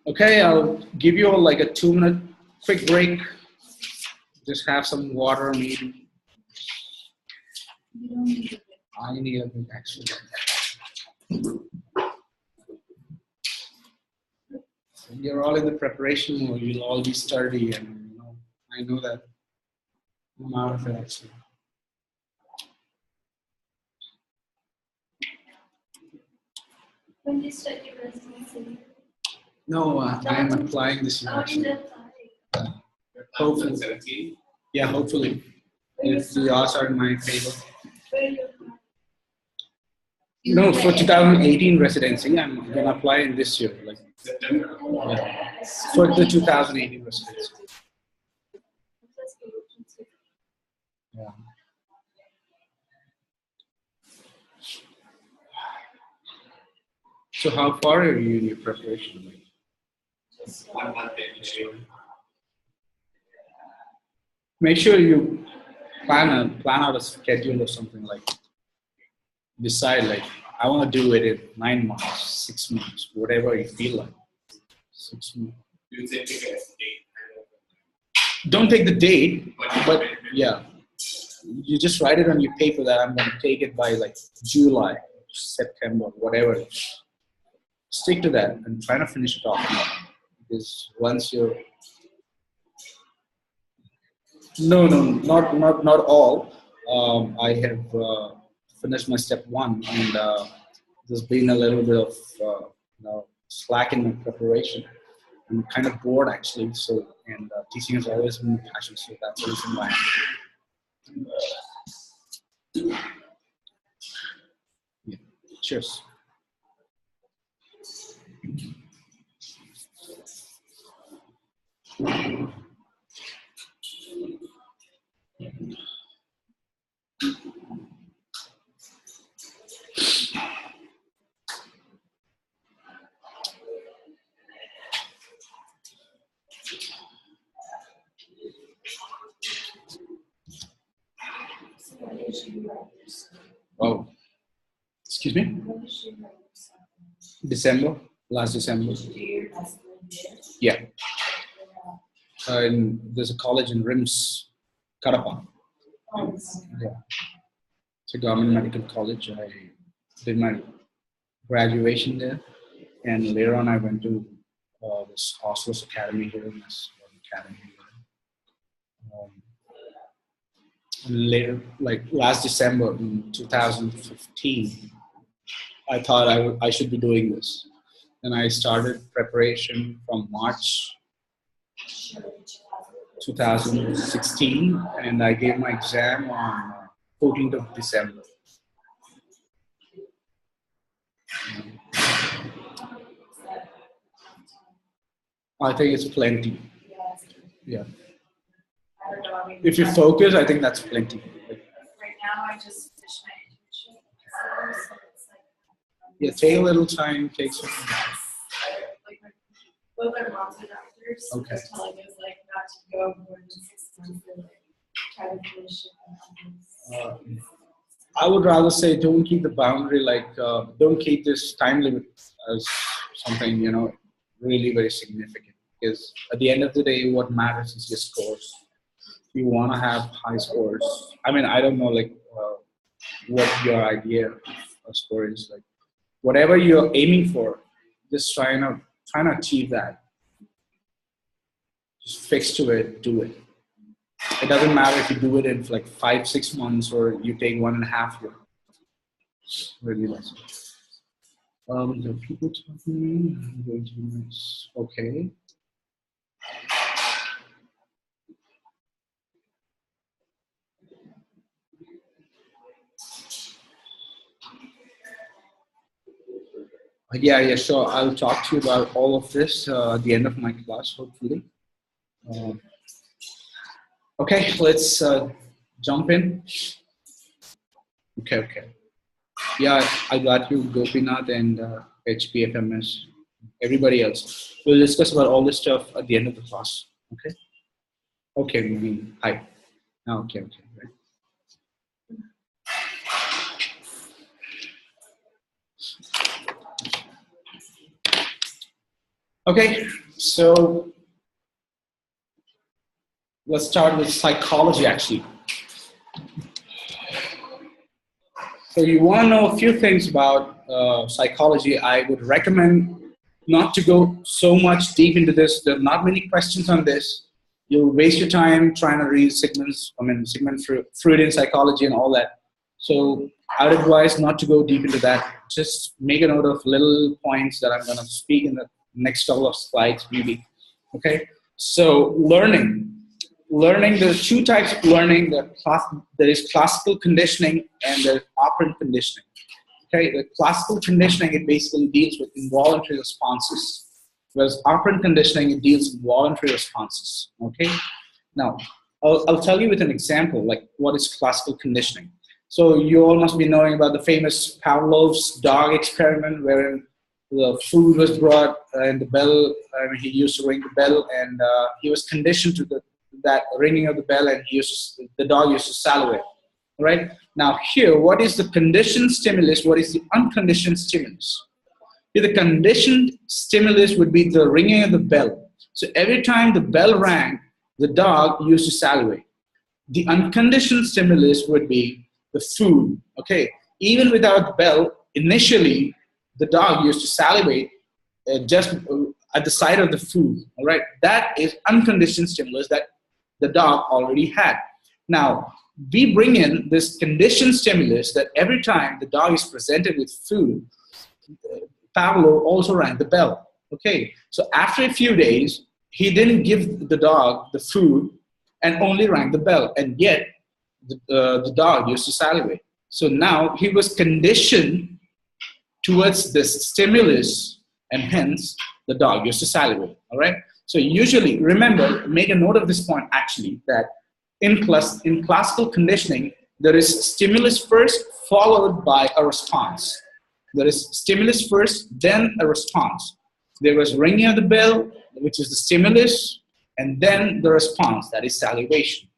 Okay, I'll give you all like a 2-minute quick break. Just have some water, maybe. You don't need it. I need a bit actually. You're all in the preparation mode. You'll all be sturdy, and I know that. I'm out of it actually. When you study residency, No, I am applying this year how did actually. that Hopefully. 17. Yeah, hopefully. If the odds are in my favor. Where you No, for 2018 residency, I'm gonna apply in this year, like September. yeah, for the 2018 residency. Yeah. So how far are you in your preparation? Like, 1 month in. make sure you plan out a schedule or something, like decide like I want to do it in 9 months, 6 months, whatever you feel like. 6 months. You would say pick a date. Don't take the date, but yeah, you just write it on your paper that I'm going to take it by like July, September, whatever. Stick to that and try to finish it off. Because once you're not all. I have finished my step 1, and there's been a little bit of slack in my preparation. I'm kind of bored actually, so and teaching has always been my passion, so that's the reason why. Yeah. Cheers. Oh, excuse me? December, last December. Yeah. And there's a college in RIMS, Kadapa. Yeah. It's a government medical college. I did my graduation there, and later on I went to this Oslo's Academy here in this academy. Later, like last December in 2015, I thought I should be doing this. And I started preparation from March 2016, and I gave my exam on 14th of December. I think it's plenty. Yeah. I don't know. I mean, If you focus, I think that's plenty. right now, I just finished my internship, so it's like. Yeah, take a little time, take some. Like both our moms are doctors. So Okay. they're telling us like not to go more than 6 months and like try to finish it. I would rather say don't keep the boundary, like don't keep this time limit as something, really very significant. Because at the end of the day, what matters is your scores. You want to have high scores. I mean, I don't know what your idea of a score is. Like whatever you're aiming for, just trying to achieve that. Just fix to it, do it. It doesn't matter if you do it in like 5-6 months or you take 1.5 years. Really less. There are people talking. I'm going to the next. Okay. Yeah, sure. I'll talk to you about all of this at the end of my class, hopefully. Okay, let's jump in. Okay. Yeah, I got you, Gopinath and HPFMS, everybody else. We'll discuss about all this stuff at the end of the class. Okay? Okay, hi. Okay. Right. Okay, so let's start with psychology actually. So you want to know a few things about psychology. I would recommend not to go so much deep into this. There are not many questions on this. You'll waste your time trying to read Sigmund Freudian psychology and all that. So I would advise not to go deep into that. Just make a note of little points that I'm going to speak in the next couple of slides, maybe. Okay. So learning, there's 2 types of learning. There is classical conditioning and there's operant conditioning. Okay, the classical conditioning, it basically deals with involuntary responses, whereas operant conditioning, it deals with voluntary responses. Okay, now I'll tell you with an example, like what is classical conditioning. So you all must be knowing about the famous Pavlov's dog experiment, wherein the food was brought and the bell. He used to ring the bell, and he was conditioned to that ringing of the bell, and the dog used to salivate. Right? Now here, what is the conditioned stimulus? What is the unconditioned stimulus? Here, the conditioned stimulus would be the ringing of the bell. So every time the bell rang, the dog used to salivate. The unconditioned stimulus would be the food. Okay, even without the bell, initially the dog used to salivate just at the sight of the food. All right, that is unconditioned stimulus that the dog already had. Now, we bring in this conditioned stimulus that every time the dog is presented with food, Pavlov also rang the bell. Okay, so after a few days, he didn't give the dog the food and only rang the bell, and yet the dog used to salivate. So now he was conditioned towards this stimulus, and hence the dog used to salivate. All right. So usually, remember, make a note of this point actually, that in classical conditioning, there is stimulus first, followed by a response. There is stimulus first, then a response. There was ringing of the bell, which is the stimulus, and then the response, that is salivation.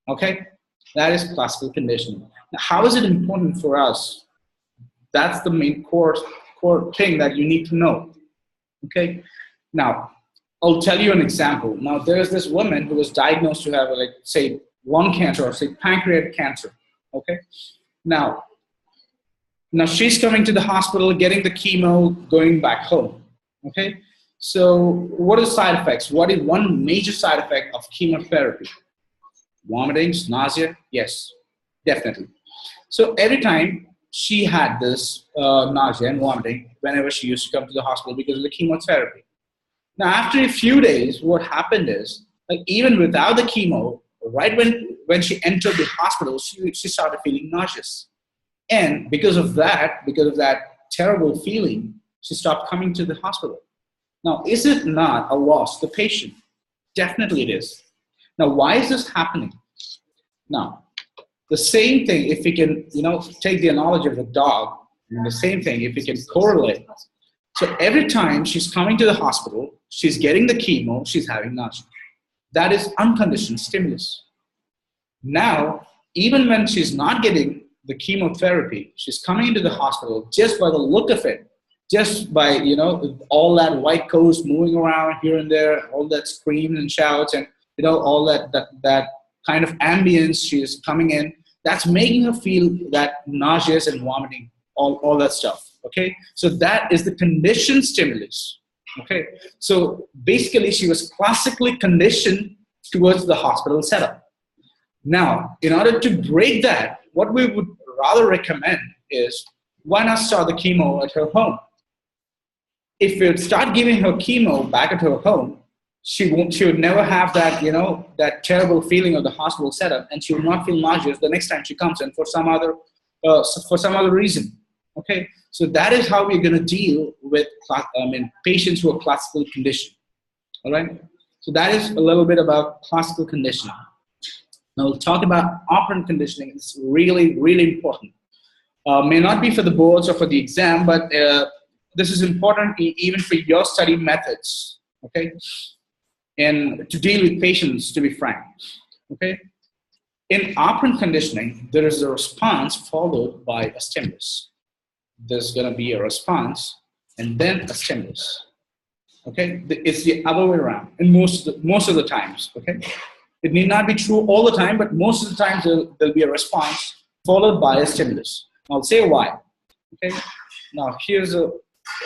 Okay? That is classical conditioning. Now, how is it important for us? That's the main core thing that you need to know. Okay? Now, I'll tell you an example. Now, there's this woman who was diagnosed to have, like, say, lung cancer or, say, pancreatic cancer. Okay? Now she's coming to the hospital, getting the chemo, going back home. Okay? So what are the side effects? What is one major side effect of chemotherapy? Vomiting, nausea? Yes, definitely. So every time she had this nausea and vomiting whenever she used to come to the hospital because of the chemotherapy. Now, after a few days, what happened is, like even without the chemo, right when she entered the hospital, she started feeling nauseous. And because of that terrible feeling, she stopped coming to the hospital. Now, is it not a loss to the patient? Definitely it is. Now, why is this happening? Now, the same thing, if we can, take the analogy of a dog, and the same thing, if we can correlate. So every time she's coming to the hospital, she's getting the chemo, she's having nausea. That is unconditioned stimulus. Now, even when she's not getting the chemotherapy, she's coming into the hospital just by the look of it, just by, all that white coats moving around here and there, all that screams and shouts and, all that kind of ambience she's coming in, that's making her feel that nauseous and vomiting, all that stuff, okay? So that is the conditioned stimulus, okay? So basically she was classically conditioned towards the hospital setup. Now, in order to break that, what we would rather recommend is, why not start the chemo at her home? If we would start giving her chemo back at her home, she would never have that, that terrible feeling of the hospital setup, and she would not feel nauseous the next time she comes in for some other reason. Okay, so that is how we're going to deal with patients who are classically conditioned. All right, so that is a little bit about classical conditioning. Now we'll talk about operant conditioning. It's really, really important. May not be for the boards or for the exam, but this is important even for your study methods. Okay. And to deal with patients, to be frank, okay? In operant conditioning, there is a response followed by a stimulus. There's gonna be a response and then a stimulus, okay? It's the other way around, and most of the times, okay? It need not be true all the time, but most of the times there'll be a response followed by a stimulus. I'll say why, okay? Now, here's a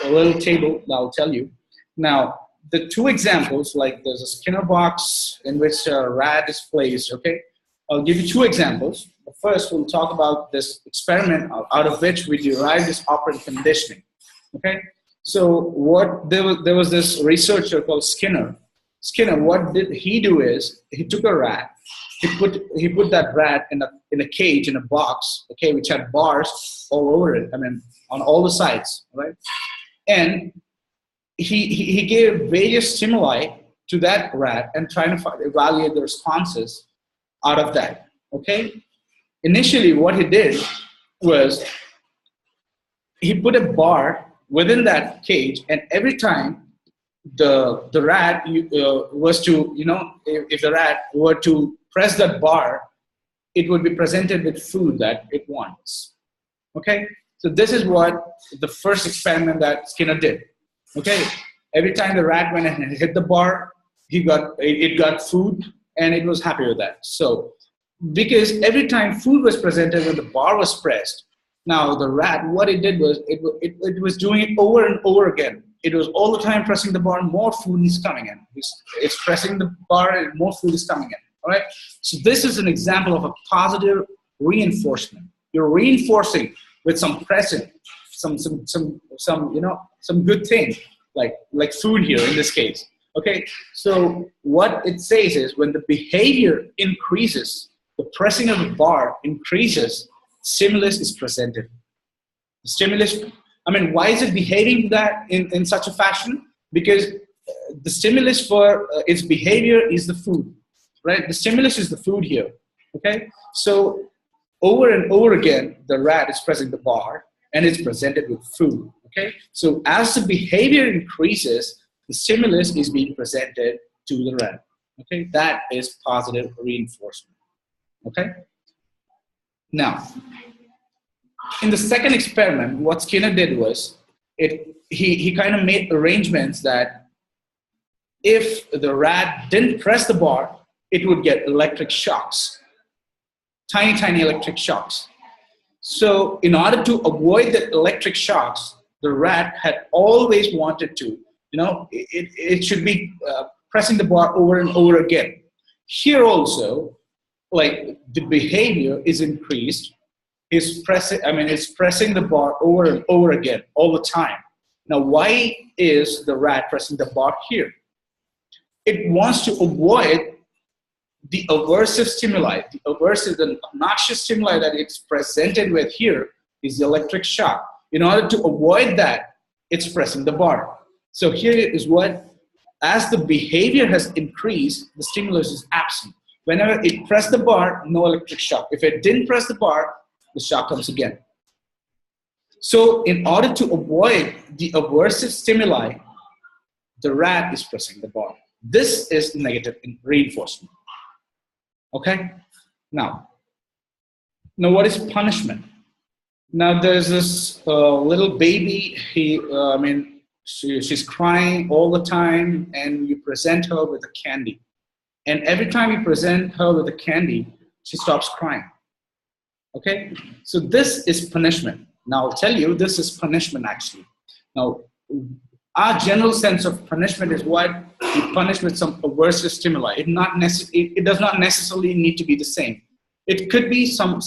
little table that I'll tell you. Now, the two examples, like there's a Skinner box in which a rat is placed, okay? I'll give you two examples. First, we'll talk about this experiment out of which we derived this operant conditioning, okay? So there was this researcher called Skinner. Skinner, what did he do is, he took a rat, he put that rat in a cage, in a box, okay, which had bars all over it, on all the sides, right? And he gave various stimuli to that rat and trying to evaluate the responses out of that, okay? Initially, what he did was he put a bar within that cage, and every time the rat was to, if the rat were to press that bar, it would be presented with food that it wants, okay? So this is what the first experiment that Skinner did. Okay, every time the rat went and hit the bar, it got food, and it was happy with that. So, because every time food was presented when the bar was pressed, now the rat, what it did was it was doing it over and over again. It was all the time pressing the bar, more food is coming in. It's pressing the bar, and more food is coming in. All right. So this is an example of a positive reinforcement. You're reinforcing with some present, some good thing, like food here in this case. Okay, so what it says is, when the behavior increases, the pressing of the bar increases, stimulus is presented. The stimulus, why is it behaving that in such a fashion? Because the stimulus for its behavior is the food, right? The stimulus is the food here. Okay, so over and over again, the rat is pressing the bar, and it's presented with food, okay? So as the behavior increases, the stimulus is being presented to the rat, okay? That is positive reinforcement, okay? Now, in the second experiment, what Skinner did was, he kind of made arrangements that if the rat didn't press the bar, it would get electric shocks, tiny electric shocks. So in order to avoid the electric shocks, the rat had always wanted to it should be pressing the bar over and over again. Here also, like the behavior is increased. It's pressing the bar over and over again all the time. Now, why is the rat pressing the bar here? It wants to avoid the aversive stimuli. The noxious stimuli that it's presented with here is the electric shock. In order to avoid that, it's pressing the bar. So here is what, as the behavior has increased, the stimulus is absent. Whenever it pressed the bar, no electric shock. If it didn't press the bar, the shock comes again. So in order to avoid the aversive stimuli, the rat is pressing the bar. This is negative reinforcement. Okay? Now what is punishment? Now there's this little baby, she's crying all the time, and you present her with a candy. And every time you present her with a candy, she stops crying. Okay? So this is punishment. Now I'll tell you, this is punishment actually. Now, our general sense of punishment is what you punish with some aversive stimuli. It does not necessarily need to be the same. It could be some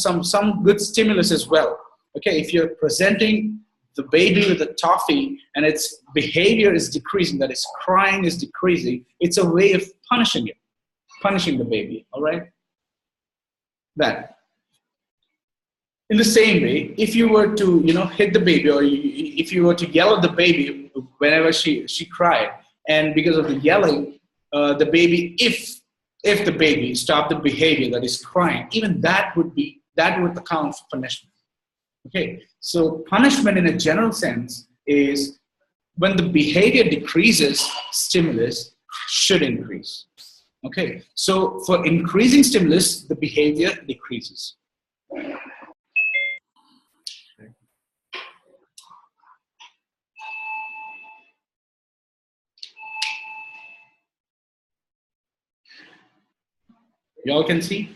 good stimulus as well. Okay, if you're presenting the baby with a toffee and its behavior is decreasing, that is crying is decreasing, it's a way of punishing the baby, all right? That. In the same way, if you were to, hit the baby, or if you were to yell at the baby whenever she cried, and because of the yelling, the baby, if the baby stopped the behavior that is crying, even that would account for punishment. Okay, so punishment in a general sense is when the behavior decreases, stimulus should increase. Okay, so for increasing stimulus, the behavior decreases. You all can see?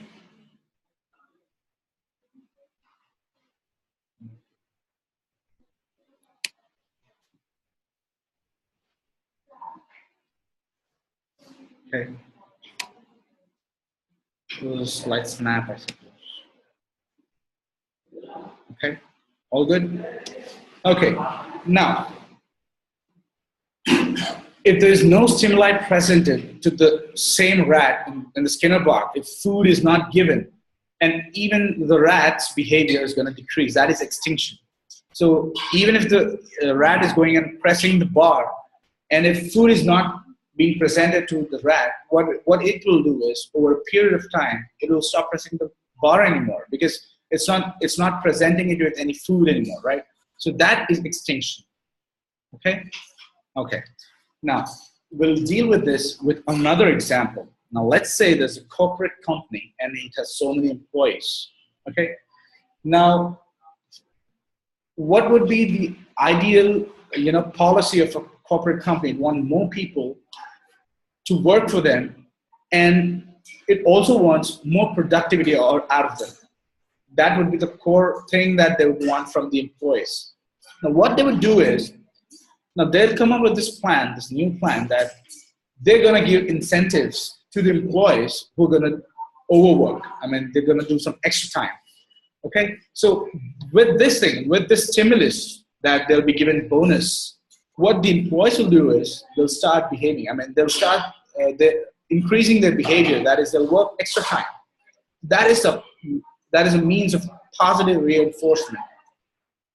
Okay. We'll just slide snap, I suppose. Okay. All good? Okay. Now, if there is no stimuli presented to the same rat in the Skinner box, if food is not given, and even the rat's behavior is going to decrease, that is extinction. So even if the rat is going and pressing the bar, and if food is not being presented to the rat, what it will do is, over a period of time, it will stop pressing the bar anymore, because it's not presenting it with any food anymore, right? So that is extinction. Okay? Okay. Now, we'll deal with this with another example. Now, let's say there's a corporate company and it has so many employees. Okay? Now, what would be the ideal, policy of a corporate company? It wants more people to work for them, and it also wants more productivity out of them. That would be the core thing that they would want from the employees. Now, what they would do is, now they'll come up with this plan, this new plan, that they're going to give incentives to the employees who are going to overwork. They're going to do some extra time. Okay, so with this stimulus that they'll be given bonus, what the employees will do is they'll start behaving. They'll start increasing their behavior. That is, they'll work extra time. That is a means of positive reinforcement.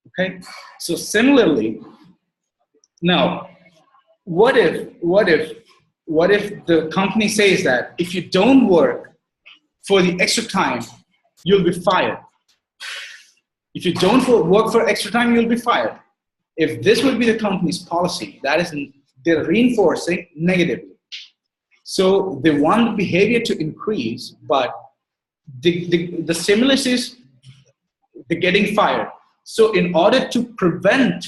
Okay, so similarly, now, what if the company says that if you don't work for the extra time, you'll be fired? If you don't work for extra time, you'll be fired. If this would be the company's policy, that is, they're reinforcing negatively. So they want the behavior to increase, but the stimulus is the getting fired. So in order to prevent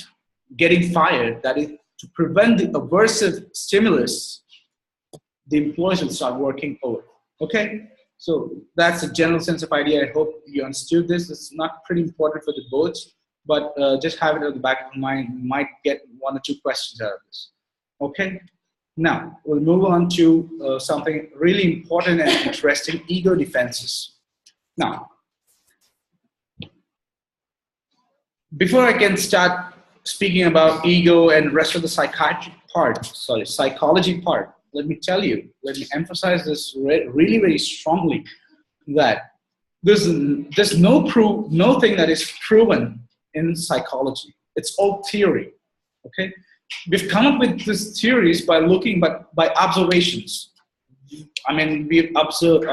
getting fired, that is, to prevent the aversive stimulus, the employees will start working over. Okay? So that's a general sense of idea. I hope you understood this. It's not pretty important for the boards, but just have it at the back of your mind. You might get 1 or 2 questions out of this. Okay. Now we'll move on to something really important and interesting: ego defenses. Now, before I can start speaking about ego and rest of the psychology part, let me emphasize this really very strongly, that there's no thing that is proven in psychology. It's all theory. Okay, we've come up with these theories by by observations. I mean, we observed.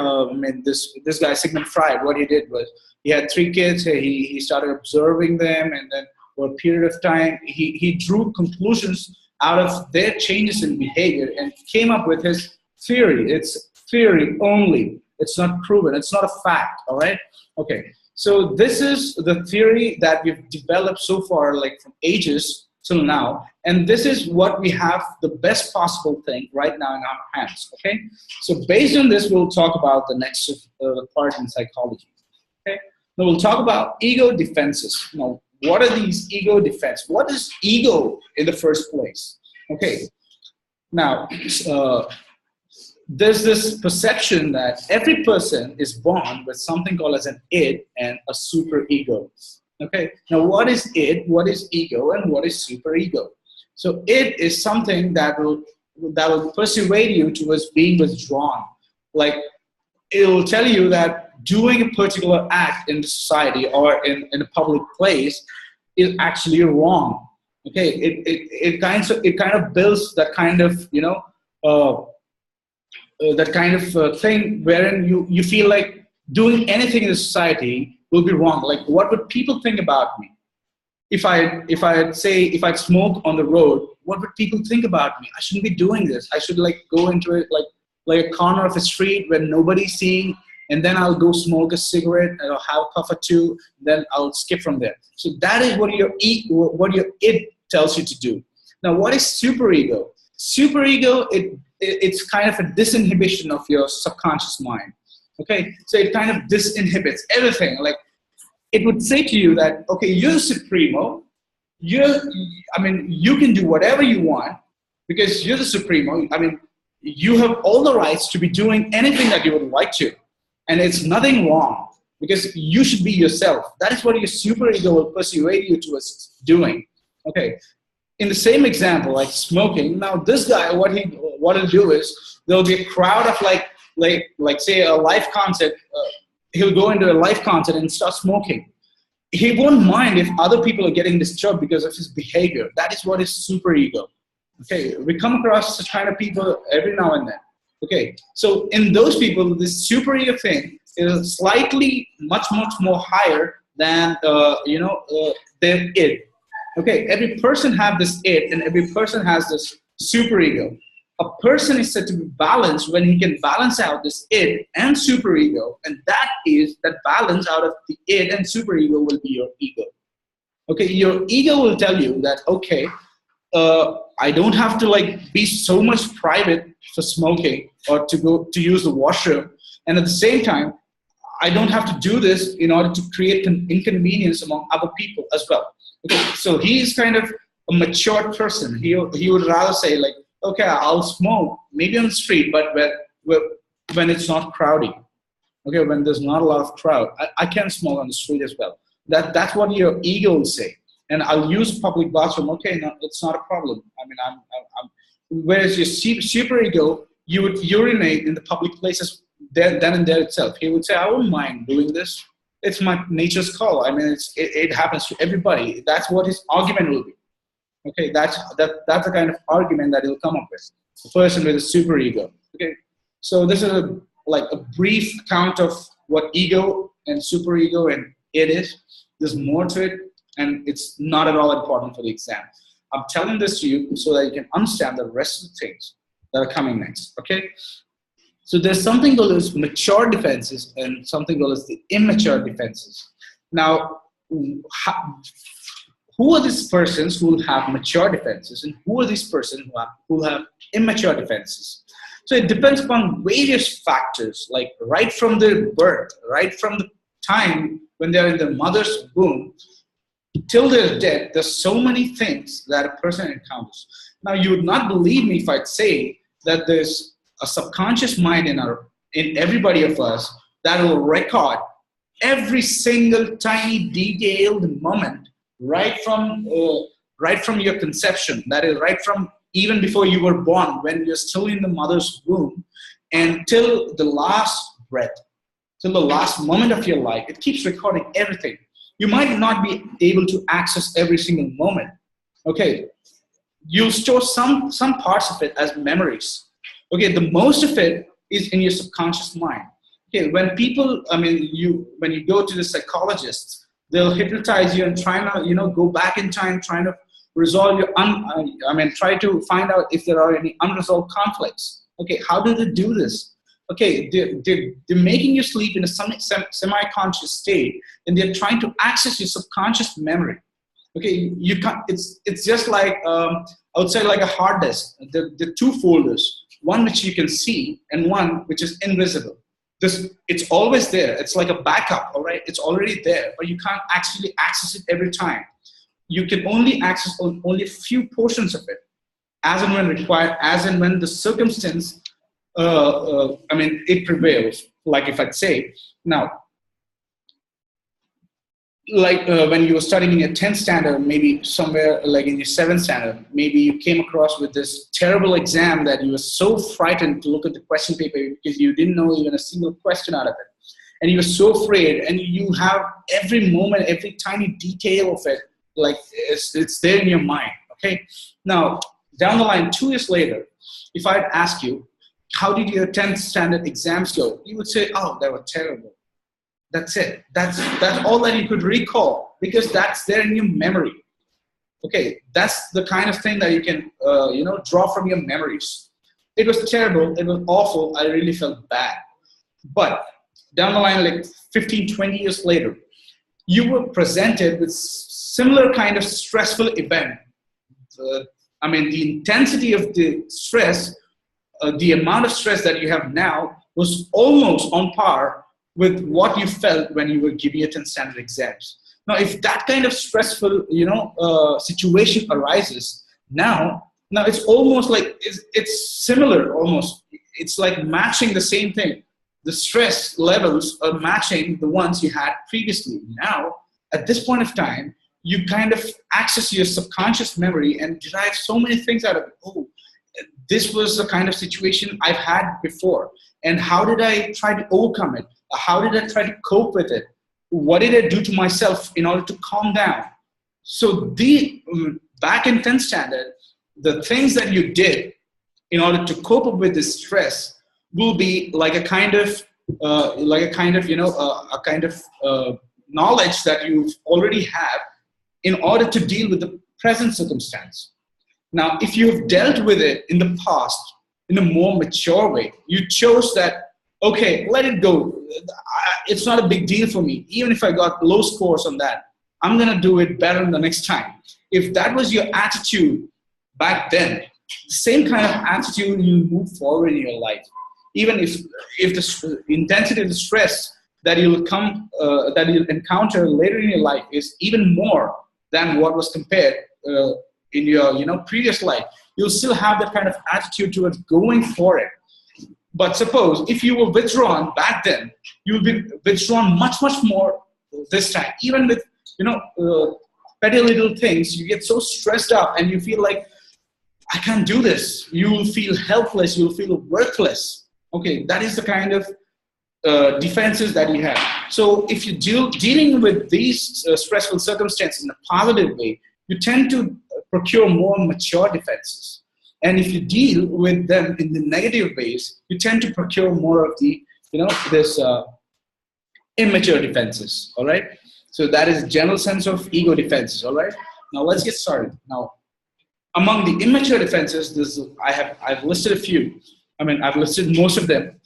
This guy Sigmund Freud. What he did was he had 3 kids. He started observing them, and then for a period of time, he drew conclusions out of their changes in behavior and came up with his theory. It's theory only. It's not proven. It's not a fact. All right. Okay. So this is the theory that we've developed so far, like from ages till now, and this is what we have, the best possible thing right now in our hands. Okay. So based on this, we'll talk about the next part in psychology. Okay. Now we'll talk about ego defenses. Now, what are these ego defenses? What is ego in the first place? Okay. Now, there's this perception that every person is born with something called as an id and a superego. Okay. Now, what is id? What is ego? And what is superego? So, id is something that will persuade you towards being withdrawn. Like, it will tell you that doing a particular act in the society or in a public place is actually wrong. Okay. It kind of builds that kind of thing wherein you feel like doing anything in the society will be wrong. Like, what would people think about me? If I'd smoke on the road, what would people think about me? I shouldn't be doing this. I should like go into it like a corner of a street where nobody's seeing, and then I'll go smoke a cigarette and I'll have a puff or two, then I'll skip from there. So that is what your id tells you to do. Now, what is superego? Superego, it's kind of a disinhibition of your subconscious mind. Okay, so it kind of disinhibits everything. Like, it would say to you that, okay, you're the supremo. You can do whatever you want because you're the supremo. I mean, you have all the rights to be doing anything that you would like to, and it's nothing wrong because you should be yourself. That is what your superego will persuade you towards doing. Okay. In the same example, like smoking, now this guy, what he'll do is there'll be a crowd of like say a live concert. He'll go into a live concert and start smoking. He won't mind if other people are getting disturbed because of his behavior. That is what is superego. Okay, we come across such kind of people every now and then. Okay, so in those people, this superego thing is slightly much more higher than their id. Okay, every person have this id and every person has this superego. A person is said to be balanced when he can balance out this id and superego, and that balance out of the id and superego will be your ego. Okay, your ego will tell you that, okay, I don't have to like be so much private for smoking or to go to use the washroom, and at the same time, I don't have to do this in order to create inconvenience among other people as well. Okay, so he's kind of a mature person. He would rather say like, okay, I'll smoke maybe on the street, but when it's not crowded. Okay, when there's not a lot of crowd, I can smoke on the street as well. That's what your ego will say. And I'll use public bathroom. Okay, no, it's not a problem. I mean, I'm whereas your superego, you would urinate in the public places then and there itself. He would say, I wouldn't mind doing this. It's my nature's call. I mean, it happens to everybody. That's what his argument will be. Okay, that's the kind of argument that he'll come up with. The person with a superego. Okay, so this is a brief account of what ego and superego and it is. There's more to it, and it's not at all important for the exam. I'm telling this to you so that you can understand the rest of the things that are coming next. Okay, so there's something called as mature defenses and something called as the immature defenses. Now, who are these persons who will have mature defenses, and who are these persons who will have immature defenses? So it depends upon various factors, like right from their birth, right from the time when they're in their mother's womb till their death. There's so many things that a person encounters. Now, you would not believe me if I'd say that there's a subconscious mind in everybody of us that will record every single tiny detailed moment right from your conception. That is right from even before you were born, when you're still in the mother's womb, and till the last breath, till the last moment of your life. It keeps recording everything. You might not be able to access every single moment. Okay, you'll store some parts of it as memories. Okay, the most of it is in your subconscious mind. Okay, when you go to the psychologists, they'll hypnotize you and try to, go back in time, trying to resolve try to find out if there are any unresolved conflicts. Okay, how do they do this? Okay, they're making you sleep in a semi-conscious state, and they're trying to access your subconscious memory. Okay, you can't. It's just like I would say like a hard disk. The two folders, one which you can see and one which is invisible. It's always there. It's like a backup. All right, it's already there, but you can't actually access it every time. You can only access only a few portions of it, as and when required, as and when the circumstance. It prevails. Like if I'd say now. Like when you were studying in your 10th standard, maybe somewhere like in your 7th standard, maybe you came across with this terrible exam that you were so frightened to look at the question paper because you didn't know even a single question out of it. And you were so afraid, and you have every moment, every tiny detail of it, like it's there in your mind, okay? Now, down the line, 2 years later, if I'd ask you, how did your 10th standard exams go? You would say, oh, they were terrible. That's it. That's all that you could recall, because that's there in your memory. Okay, that's the kind of thing that you can draw from your memories. It was terrible. It was awful. I really felt bad. But down the line, like 15, 20 years later, you were presented with similar kind of stressful event. The intensity of the stress, the amount of stress that you have now was almost on par with what you felt when you were giving your 10th standard exams. Now, if that kind of stressful, situation arises now it's almost like it's similar almost. It's like matching the same thing. The stress levels are matching the ones you had previously. Now, at this point of time, you kind of access your subconscious memory and derive so many things out of it. Oh, this was the kind of situation I've had before. And how did I try to overcome it? How did I try to cope with it? What did I do to myself in order to calm down? So back in 10th standard, the things that you did in order to cope up with this stress will be like a kind of knowledge that you already have in order to deal with the present circumstance. Now, if you've dealt with it in the past in a more mature way, you chose that, okay, let it go. It's not a big deal for me. Even if I got low scores on that, I'm going to do it better the next time. If that was your attitude back then, the same kind of attitude you move forward in your life. Even if the intensity of the stress that you'll encounter later in your life is even more than what was compared in your previous life, you'll still have that kind of attitude towards going for it. But suppose if you were withdrawn back then, you'll be withdrawn much, much more this time. Even with, petty little things, you get so stressed out and you feel like, I can't do this. You will feel helpless. You'll feel worthless. Okay, that is the kind of defenses that you have. So if you're dealing with these stressful circumstances in a positive way, you tend to procure more mature defenses. And if you deal with them in the negative ways, you tend to procure more of the, this immature defenses, all right? So that is a general sense of ego defenses, all right? Now let's get started. Now, among the immature defenses, I've listed a few. I've listed most of them.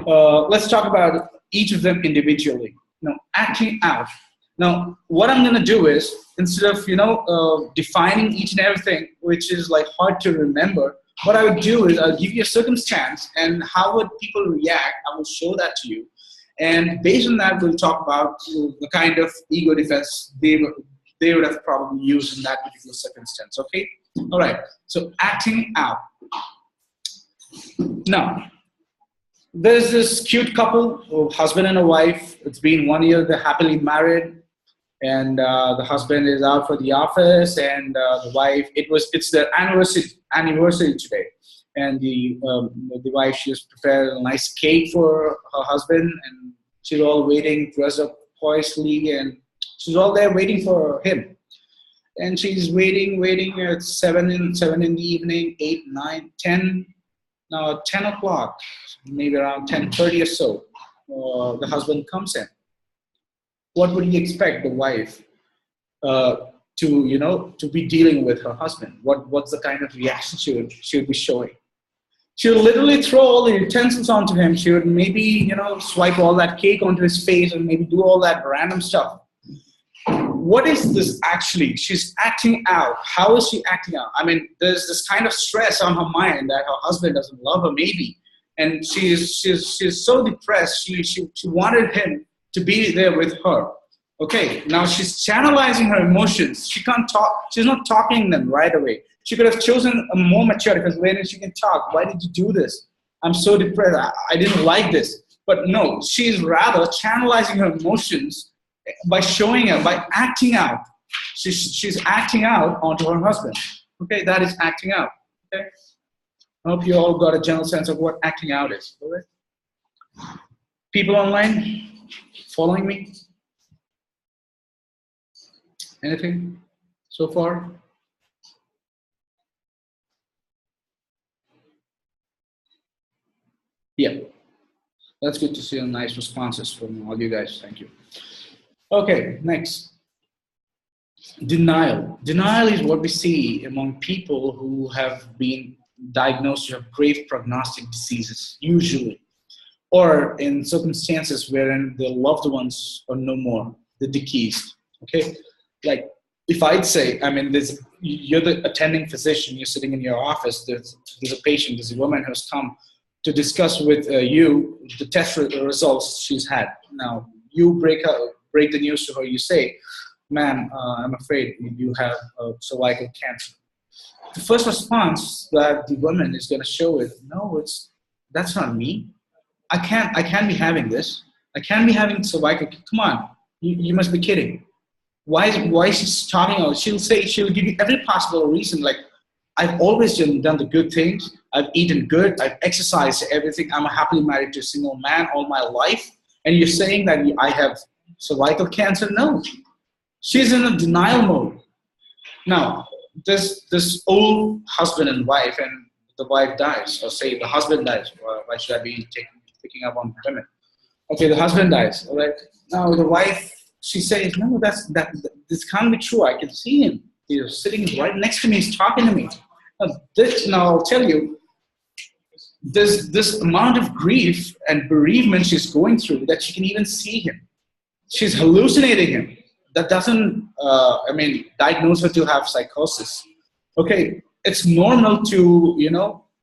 Let's talk about each of them individually. Now, acting out. Now, what I'm going to do is, instead of, defining each and everything, which is like hard to remember, what I would do is I'll give you a circumstance and how would people react. I will show that to you. And based on that, we'll talk about the kind of ego defense they they would have probably used in that particular circumstance. Okay. All right. So acting out. Now, there's this cute couple, a husband and a wife. It's been 1 year. They're happily married, and the husband is out for the office, and the wife. It's their anniversary today, and the wife, she has prepared a nice cake for her husband, and she's all waiting, dressed up poisely, and she's all there waiting for him. And she's waiting at 7 in the evening, 8, 9, 10. Now 10 o'clock, maybe around 10:30 or so, the husband comes in. What would you expect the wife to be dealing with her husband? What's the kind of reaction she would be showing? She would literally throw all the utensils onto him. She would maybe swipe all that cake onto his face and maybe do all that random stuff. What is this actually? She's acting out. How is she acting out? I mean, there's this kind of stress on her mind that her husband doesn't love her, maybe, and she's so depressed. She wanted him to be there with her. Okay, now she's channelizing her emotions. She can't talk. She's not talking them right away. She could have chosen a more mature, because when she can talk, why did you do this? I'm so depressed. I didn't like this. But no, she's rather channelizing her emotions by showing up, by acting out. She's acting out onto her husband. Okay, that is acting out. Okay, I hope you all got a general sense of what acting out is. All right. People online, following me? Anything so far? Yeah, that's good to see. Nice responses from all you guys. Thank you. Okay, next. Denial. Denial is what we see among people who have been diagnosed with grave prognostic diseases, usually, or in circumstances wherein their loved ones are no more, the deceased. Okay, like if I'd say, I mean, you're the attending physician, you're sitting in your office, there's a patient, there's a woman who's come to discuss with you the test results she's had. Now, you break the news to her, you say, ma'am, I'm afraid you have cervical cancer. The first response that the woman is going to show is, no, that's not me. I can't be having this. I can't be having cervical. Come on, you must be kidding. Why is she talking out? She'll give you every possible reason. Like, I've always done the good things. I've eaten good. I've exercised everything. I'm happily married to a single man all my life. And you're saying that I have cervical cancer? No. She's in a denial mode. Now, this old husband and wife, and the wife dies, or say the husband dies. Why should I be picking up on women? Okay, the husband dies. All right. Now the wife, she says, no, this can't be true. I can see him. He's sitting right next to me. He's talking to me. Now I'll tell you, there's this amount of grief and bereavement she's going through that she can even see him. She's hallucinating him. That doesn't, diagnose her to have psychosis. Okay, it's normal to,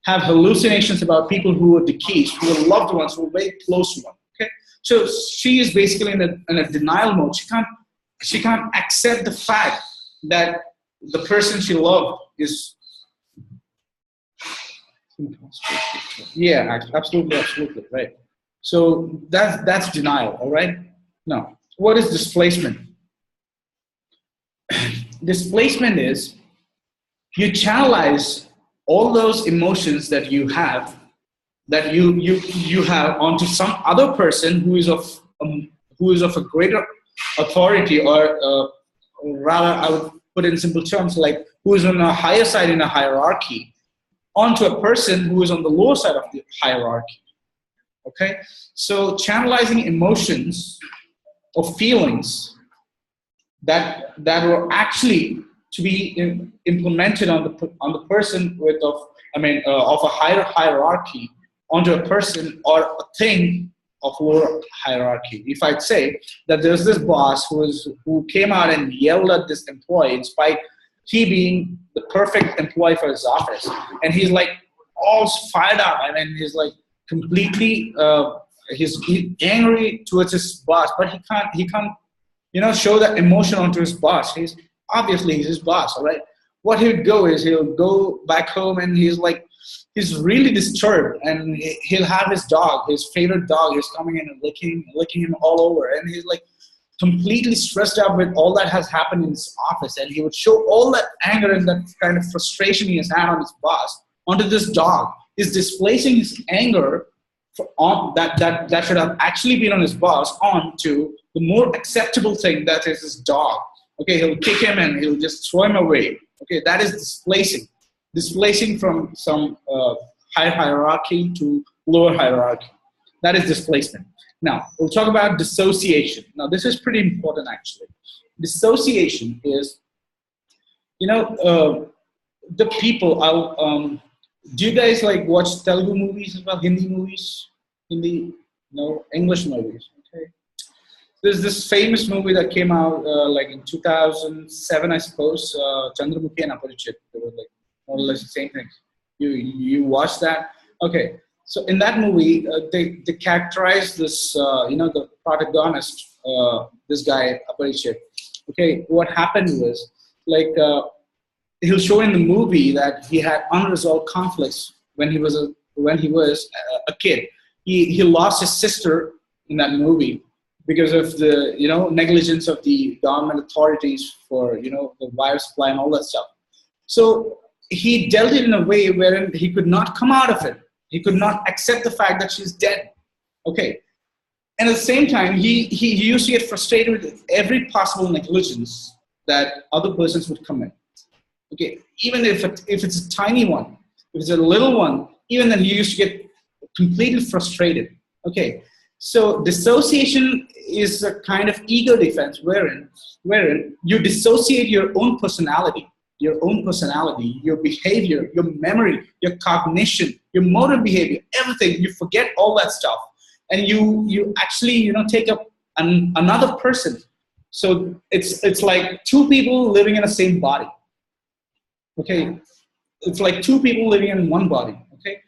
have hallucinations about people who are deceased, who are loved ones, who are very close to one. Okay, so she is basically in a denial mode. She can't accept the fact that the person she loved is. Yeah, absolutely, right. So that's denial, all right? Now, what is displacement? Displacement is you channelize all those emotions that you have onto some other person who is of a greater authority, or rather, I would put it in simple terms, like who is on a higher side in a hierarchy, onto a person who is on the lower side of the hierarchy. Okay, so channelizing emotions or feelings that were actually to be implemented on the person of a higher hierarchy onto a person or a thing of lower hierarchy. If I'd say that there's this boss who came out and yelled at this employee in spite he being the perfect employee for his office, and he's like all fired up. I mean, he's like completely he's angry towards his boss, but he can't show that emotion onto his boss. Obviously, he's his boss, all right? What he'll go back home and he's really disturbed, and he'll have his dog, his favorite dog, is coming in and licking him all over, and he's like completely stressed out with all that has happened in his office, and he would show all that anger and that kind of frustration he has had on his boss onto this dog. He's displacing his anger that should have actually been on his boss onto the more acceptable thing that is his dog. Okay, he'll kick him and he'll just throw him away. Okay, that is displacing from some higher hierarchy to lower hierarchy. That is displacement. Now, we'll talk about dissociation. Now, this is pretty important, actually. Dissociation is, the people, do you guys like watch Telugu movies as well, Hindi movies? English movies, okay? There's this famous movie that came out like in 2007, I suppose, Chandramukhi and Aparichit. They were like more or less the same thing. You watched that? Okay. So in that movie, they characterize this, the protagonist, this guy, Aparichit. Okay, what happened was, he'll show in the movie that he had unresolved conflicts when he was a kid. He lost his sister in that movie because of the negligence of the government authorities for the wire supply and all that stuff. So he dealt it in a way wherein he could not come out of it. He could not accept the fact that she's dead. Okay. And at the same time, he used to get frustrated with every possible negligence that other persons would commit. Okay. Even if it's a tiny one, if it's a little one, even then he used to get completely frustrated. Okay. So dissociation is a kind of ego defense wherein you dissociate your own personality, your behavior, your memory, your cognition, your motor behavior, everything. You forget all that stuff, and you actually take up another person. So it's like two people living in the same body. Okay, it's like two people living in one body. Okay,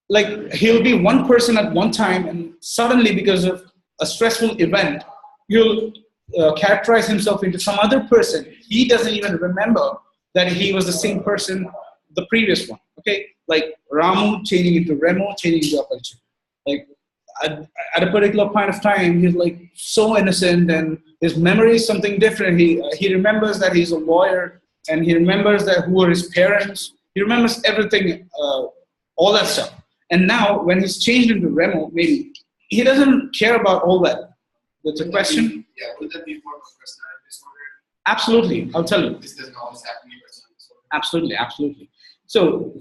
like he'll be one person at one time, and suddenly because of a stressful event, he'll characterize himself into some other person. He doesn't even remember that he was the same person the previous one. Okay, like Ramu changing into Remo, changing into Aparichit. Like at a particular point of time, he's like so innocent, and his memory is something different. He remembers that he's a lawyer, and he remembers that who are his parents. He remembers everything, all that stuff. And now, when he's changed into Remo, maybe he doesn't care about all that. That's a question. Would that be more of a personality disorder? Absolutely, I'll tell you. This doesn't always happen in personality disorder. Absolutely. So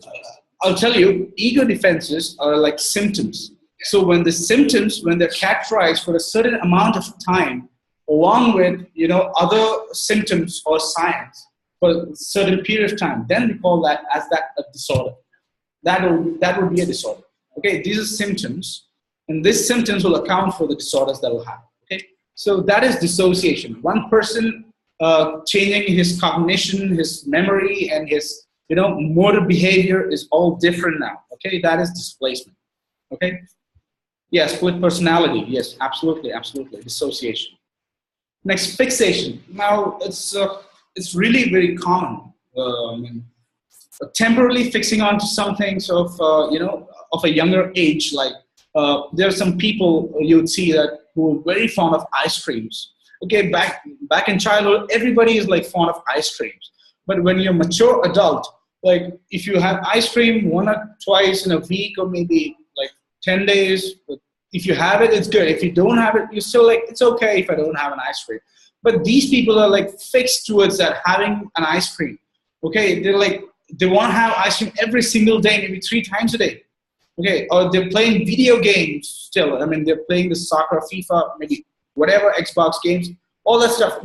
I'll tell you, ego defenses are like symptoms. So when they're characterized for a certain amount of time, along with other symptoms or signs for a certain period of time, then we call that as a disorder. That will be a disorder. Okay, these are symptoms, and these symptoms will account for the disorders that will happen. Okay, so that is dissociation. One person changing his cognition, his memory, and his motor behavior is all different now. Okay, that is displacement. Okay, yeah, split personality. Yes, absolutely, dissociation. Next, fixation. Now it's really very common. Temporarily fixing onto some things of a younger age. Like there are some people you would see that who are very fond of ice creams. Okay, back in childhood, everybody is like fond of ice creams. But when you're a mature adult, like if you have ice cream one or twice in a week, or maybe like 10 days, if you have it, it's good. If you don't have it, you're still like, it's okay if I don't have an ice cream. But these people are like fixed towards that, having an ice cream. Okay, they're like, they want to have ice cream every single day, maybe 3 times a day. Okay, or they're playing video games still. I mean, they're playing the soccer, FIFA, maybe whatever, Xbox games, all that stuff.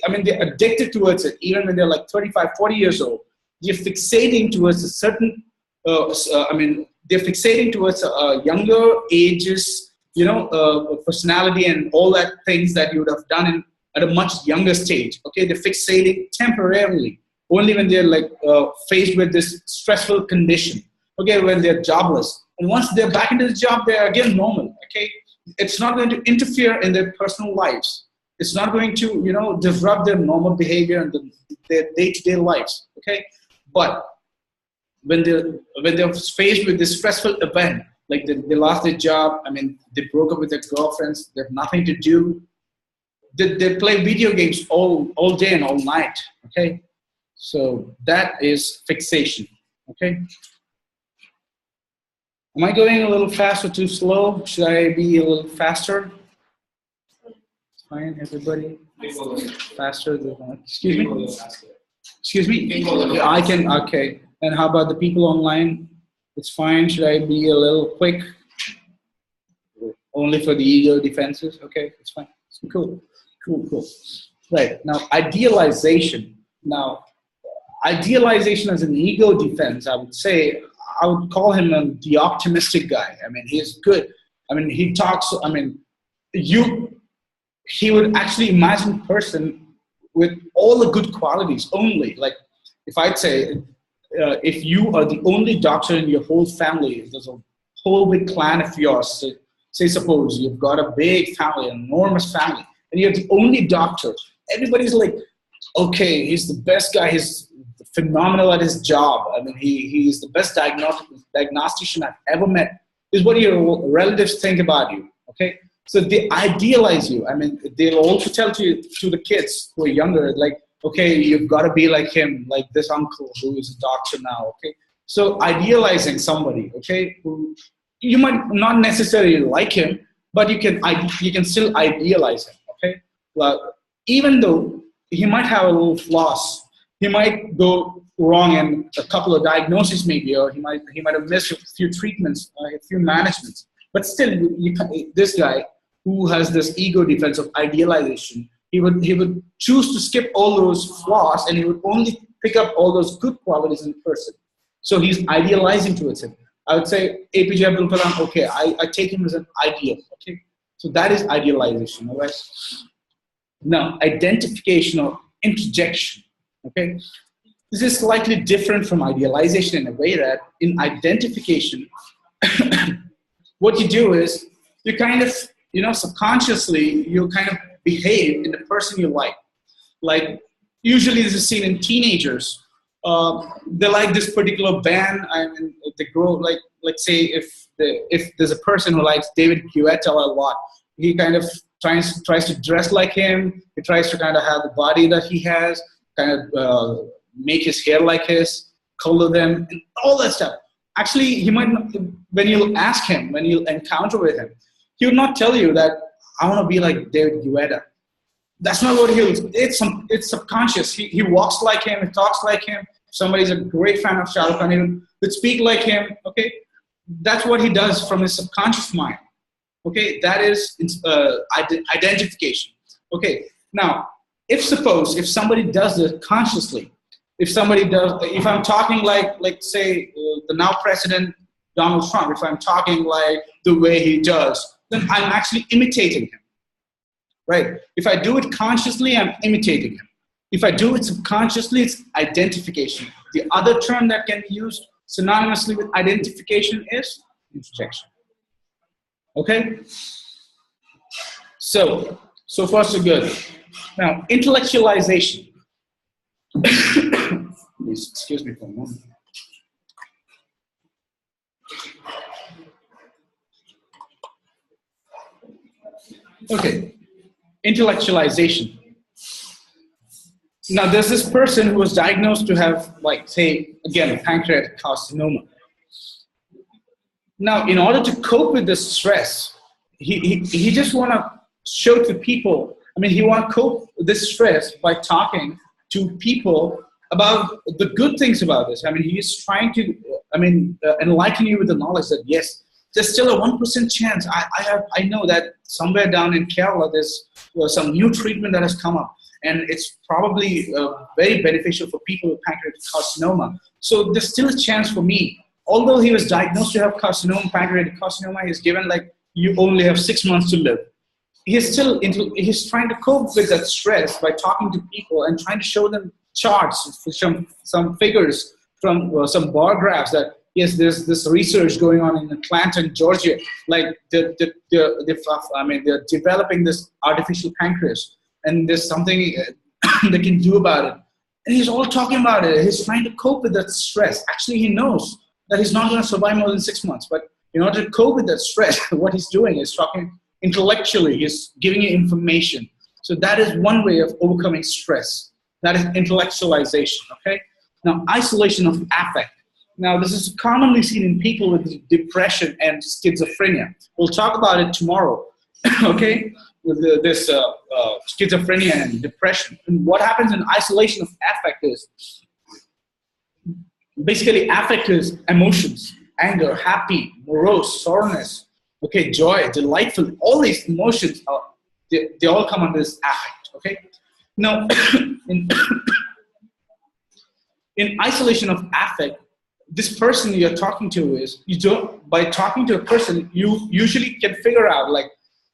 I mean, they're addicted towards it, even when they're like 35, 40 years old. They're fixating towards a certain, they're fixating towards younger ages, personality and all that things that you would have done at a much younger stage. Okay, they're fixating temporarily, only when they're like faced with this stressful condition. Okay, when they're jobless. And once they're back into the job, they're again normal. Okay, it's not going to interfere in their personal lives. It's not going to, disrupt their normal behavior and their day-to-day lives. Okay, but when they're faced with this stressful event, like they lost their job, I mean, they broke up with their girlfriends, they have nothing to do, they play video games all day and all night. Okay, so that is fixation. Okay, am I going a little fast or too slow? Should I be a little faster? Fine, everybody. Faster than excuse me. Excuse me. Yeah, I can. Okay. And how about the people online? It's fine. Should I be a little quick? Only for the ego defenses. Okay, it's fine. Cool. Right now, idealization. Now, idealization as an ego defense, I would say, I would call him the optimistic guy. I mean, he's good. I mean, he talks. I mean, he would actually imagine a person with all the good qualities only. Like, if I'd say, if you are the only doctor in your whole family, there's a whole big clan of yours. Say, suppose you've got a big family, an enormous family, and you're the only doctor. Everybody's like, okay, he's the best guy. He's phenomenal at his job. I mean, he's the best diagnostician I've ever met. Is what your relatives think about you. Okay. So they idealize you. I mean, they'll also tell to the kids who are younger, like, okay, you've got to be like him, like this uncle who is a doctor now, okay? So idealizing somebody, okay, who you might not necessarily like him, but you can still idealize him, okay? Well, even though he might have a little flaws, he might go wrong in a couple of diagnoses maybe, or he might have missed a few treatments, a few managements, but still, this guy who has this ego defense of idealization, he would choose to skip all those flaws and he would only pick up all those good qualities in the person. So he's idealizing towards him. I would say APJ Abdul Kalam, okay, I take him as an ideal, okay? So that is idealization, all right? Now, identification or interjection, okay? This is slightly different from idealization in a way that in identification, what you do is you kind of, subconsciously, you kind of behave in the person you like. Like, usually this is seen in teenagers. They like this particular band, and they grow like say if there's a person who likes David Guetta a lot, he kind of tries to dress like him. He tries to kind of have the body that he has, kind of make his hair like his, color them, and all that stuff. Actually, he might not, when you'll ask him, when you'll encounter with him, he would not tell you that I want to be like David Guetta. That's not what it's subconscious. He walks like him, he talks like him. If somebody's a great fan of Shah Rukh Khan, he would speak like him, okay? That's what he does from his subconscious mind, okay? That is identification, okay? Now, if somebody does this consciously, if I'm talking like say, the now president, Donald Trump, if I'm talking like the way he does, then I'm actually imitating him, right? If I do it consciously, I'm imitating him. If I do it subconsciously, it's identification. The other term that can be used synonymously with identification is interjection. Okay? So far so good. Now, intellectualization. Please excuse me for a moment. Okay, intellectualization. Now, there's this person who was diagnosed to have, like, say, again, pancreatic carcinoma. Now, in order to cope with this stress, he just want to show to people, he want to cope with this stress by talking to people about the good things about this. He's trying to, enlighten you with the knowledge that, yes, there's still a 1% chance. I know that somewhere down in Kerala, there's some new treatment that has come up, and it's probably very beneficial for people with pancreatic carcinoma. So there's still a chance for me. Although he was diagnosed to have pancreatic carcinoma, he's given like, you only have 6 months to live. He's trying to cope with that stress by talking to people and trying to show them charts, some figures from some bar graphs that, yes, there's this research going on in Atlanta, Georgia. Like they're developing this artificial pancreas. and there's something they can do about it. And he's all talking about it. He's trying to cope with that stress. Actually, he knows that he's not going to survive more than 6 months. But in order to cope with that stress, what he's doing is talking intellectually. He's giving you information. So that is one way of overcoming stress. That is intellectualization, okay? Now, isolation of affect. Now, this is commonly seen in people with depression and schizophrenia. We'll talk about it tomorrow, okay? With this schizophrenia and depression. And what happens in isolation of affect is, basically affect is emotions, anger, happy, morose, soreness, okay, joy, delightful. All these emotions, they all come under this affect, okay? Now, in isolation of affect, this person you're talking to is, by talking to a person, you usually can figure out, like,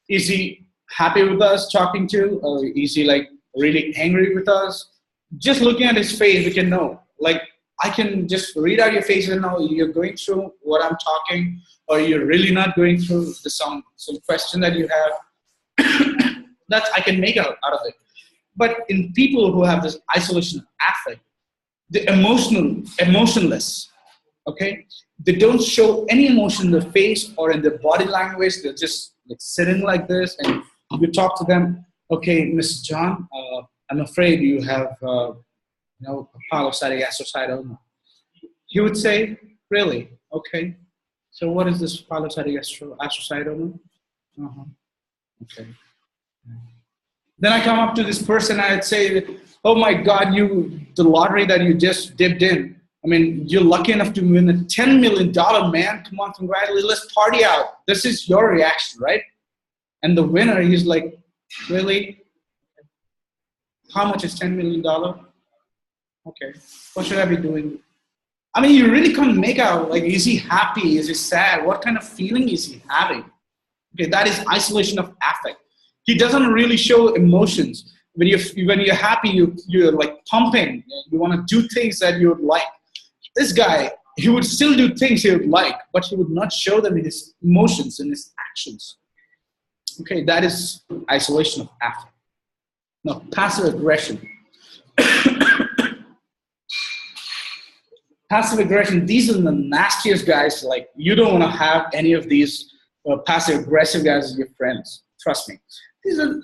is he happy with us talking to, or is he like really angry with us? Just looking at his face, we can know. Like, I can just read out your face and know you're going through what I'm talking, or you're really not going through some question that you have. That I can make out of it. But in people who have this isolation of affect, the emotionless, okay? They don't show any emotion in their face or in their body language. They're just like sitting like this, and you talk to them, okay, Mr. John, I'm afraid you have, pilocytic astrocytoma. He would say, really? Okay. So what is this pilocytic astrocytoma? Okay. Then I come up to this person, I'd say, oh my God, the lottery that you just dipped in, I mean, you're lucky enough to win a $10 million, man. Come on, congratulations, let's party out. This is your reaction, right? And the winner, he's like, really? How much is $10 million? Okay, what should I be doing? I mean, you really can't make out, like, is he happy? Is he sad? What kind of feeling is he having? Okay, that is isolation of affect. He doesn't really show emotions. When you're happy, you're like pumping. You want to do things that you would like. This guy, he would still do things he would like, but he would not show them in his emotions, in his actions. Okay, that is isolation of affect. Now, passive aggression. Passive aggression, these are the nastiest guys. Like, you don't want to have any of these passive aggressive guys as your friends. Trust me.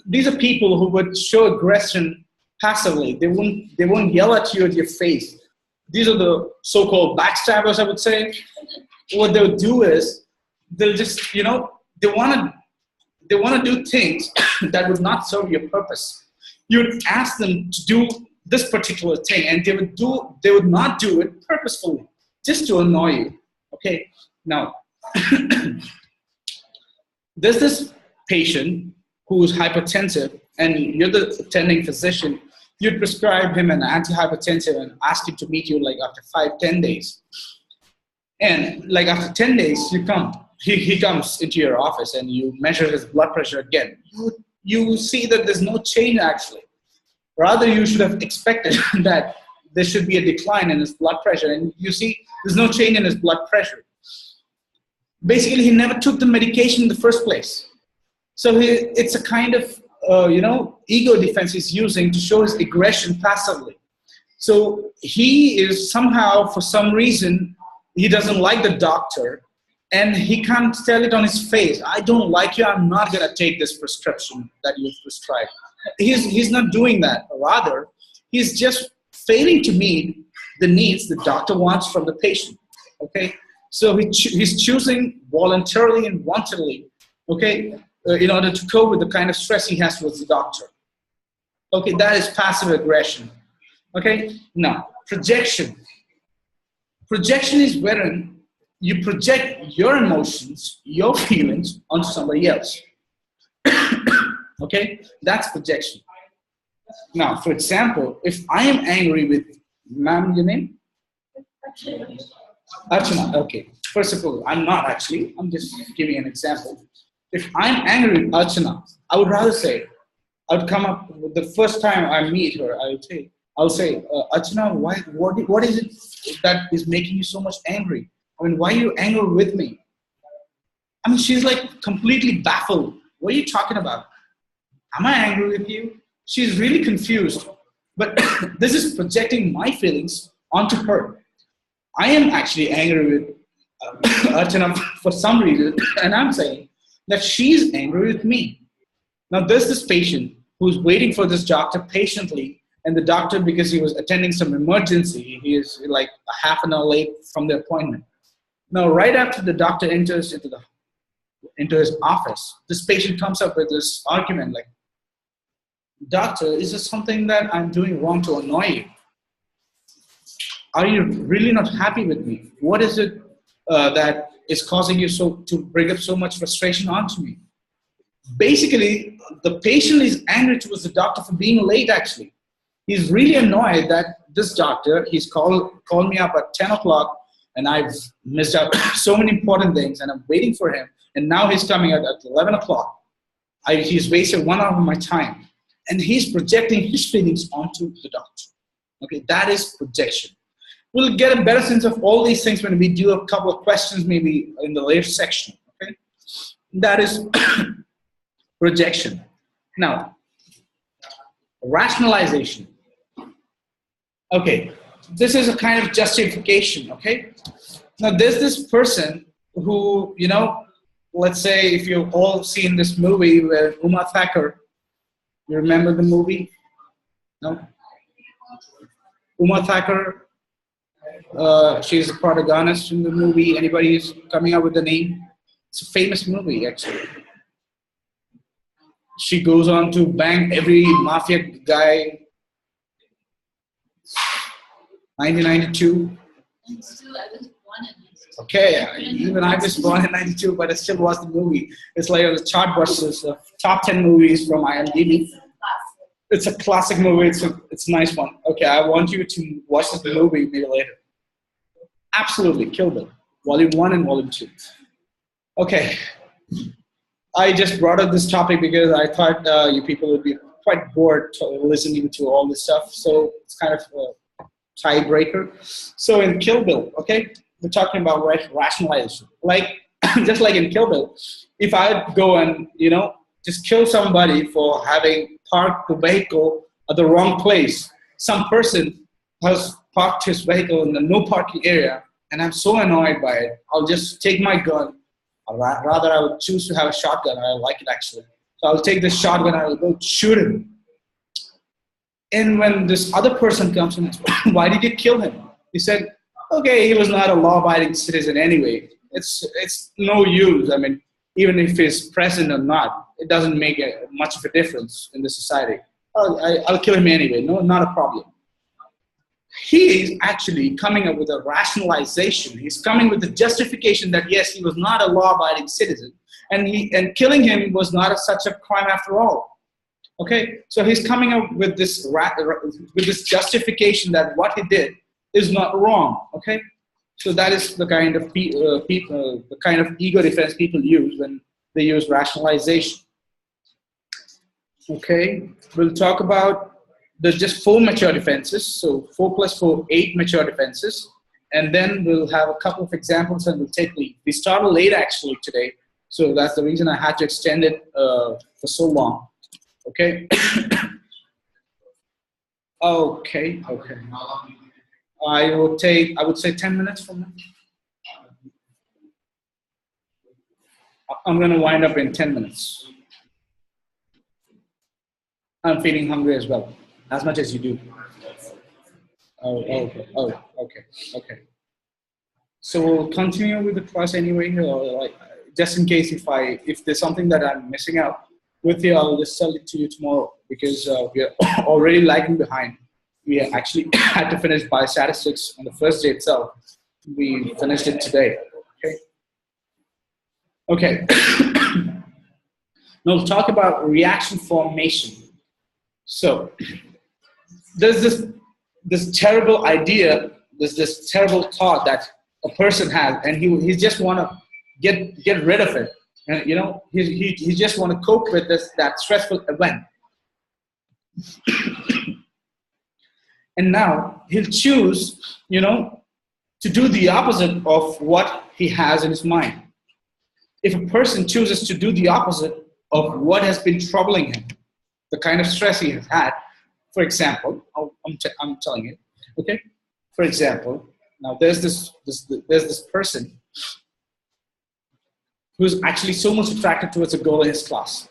These are people who would show aggression passively. They won't yell at you at your face. These are the so-called backstabbers, I would say. What they'll do is they'll just, they want to do things that would not serve your purpose. You'd ask them to do this particular thing, and they would not do it purposefully, just to annoy you. Okay. Now, there's this patient who's hypertensive, and you're the attending physician. You'd prescribe him an antihypertensive and ask him to meet you like after 5-10 days. And like after 10 days, he comes into your office and you measure his blood pressure again. You see that there's no change actually. Rather, you should have expected that there should be a decline in his blood pressure, and you see there's no change in his blood pressure. Basically, he never took the medication in the first place. So it's a kind of, ego defense he's using to show his aggression passively. So he is somehow, for some reason, he doesn't like the doctor, and he can't tell it on his face. I don't like you. I'm not going to take this prescription that you've prescribed. He's not doing that. Rather, he's just failing to meet the needs the doctor wants from the patient. Okay, so he's choosing voluntarily and wantonly, okay, in order to cope with the kind of stress he has with the doctor. Okay, that is passive aggression. Okay, now projection. Projection is wherein you project your emotions, your feelings onto somebody else. Okay, that's projection. Now, for example, if I am angry with, ma'am, your name? Archana. Okay. First of all, I'm not actually. I'm just giving an example. If I'm angry with Archana, I would rather say, I would come up with the first time I meet her, I'll say, Archana, what is it that is making you so much angry? I mean, why are you angry with me? I mean, she's like completely baffled. What are you talking about? Am I angry with you? she's really confused. But this is projecting my feelings onto her. I am actually angry with Archana for some reason, and I'm saying that she's angry with me. Now, there's this patient who's waiting for this doctor patiently, and the doctor, because he was attending some emergency, he is like a half an hour late from the appointment. Now, right after the doctor enters into his office, this patient comes up with this argument like, "Doctor, is there something that I'm doing wrong to annoy you? Are you really not happy with me? What is it that is causing you to bring up so much frustration onto me?" Basically, the patient is angry towards the doctor for being late, actually. He's really annoyed that this doctor, he's called me up at 10 o'clock, and I've missed out so many important things, and I'm waiting for him, and now he's coming out at 11 o'clock. He's wasted 1 hour of my time, and he's projecting his feelings onto the doctor. Okay, that is projection. We'll get a better sense of all these things when we do a couple of questions, maybe in the later section. Okay, that is projection. Now, rationalization. Okay, this is a kind of justification. Okay, now there's this person who, let's say if you've all seen this movie where Uma Thakur, you remember the movie? No? Uma Thakur, she's the protagonist in the movie. Anybody who's coming up with the name? It's a famous movie, actually. She goes on to bang every mafia guy. 1992. And still, I was born in 92. Okay, even I was born in 92, but I still watched the movie. It's like a chartbusters of top 10 movies from IMDb. It's a classic movie. It's a nice one. Okay, I want you to watch this movie maybe later. Absolutely, Kill Bill, Volume 1 and Volume 2. Okay, I just brought up this topic because I thought you people would be quite bored listening to all this stuff. So it's kind of a tiebreaker. So in Kill Bill, okay, we're talking about rationalization. Like, just like in Kill Bill, if I go and, just kill somebody for having parked the vehicle at the wrong place, some person has parked his vehicle in the no parking area, and I'm so annoyed by it, I'll just take my gun. Rather, I would choose to have a shotgun. I like it, actually. So I'll take the shotgun and I'll go shoot him. And when this other person comes and asks, "Why did you kill him?" He said, "Okay, he was not a law-abiding citizen anyway. It's no use. I mean, even if he's present or not, it doesn't make much of a difference in the society. I'll kill him anyway. No, not a problem." He is actually coming up with a rationalization. He's coming with the justification that yes, he was not a law-abiding citizen, and killing him was not such a crime after all. Okay, so he's coming up with this justification that what he did is not wrong. Okay, so that is the kind of the kind of ego defense people use when they use rationalization. Okay, we'll talk about. There's just 4 mature defenses, so 4 plus 4, 8 mature defenses, and then we'll have a couple of examples and we'll take leave. We started late actually today, so that's the reason I had to extend it for so long. Okay. Okay. I would say 10 minutes from now. I'm going to wind up in 10 minutes. I'm feeling hungry as well. As much as you do. Okay. So we'll continue with the class anyway, just in case if there's something that I'm missing out with you, I'll just tell it to you tomorrow because we are already lagging behind. We actually had to finish biostatistics on the first day itself. We finished it today. Okay. Now we'll talk about reaction formation. So there's this terrible idea, there's this terrible thought that a person has, and he just want to get rid of it, and he just want to cope with that stressful event, and now he'll choose to do the opposite of what he has in his mind. If a person chooses to do the opposite of what has been troubling him, the kind of stress he has had. For example, I'm telling you, okay? For example, now there's this person who's actually so much attracted towards a girl in his class.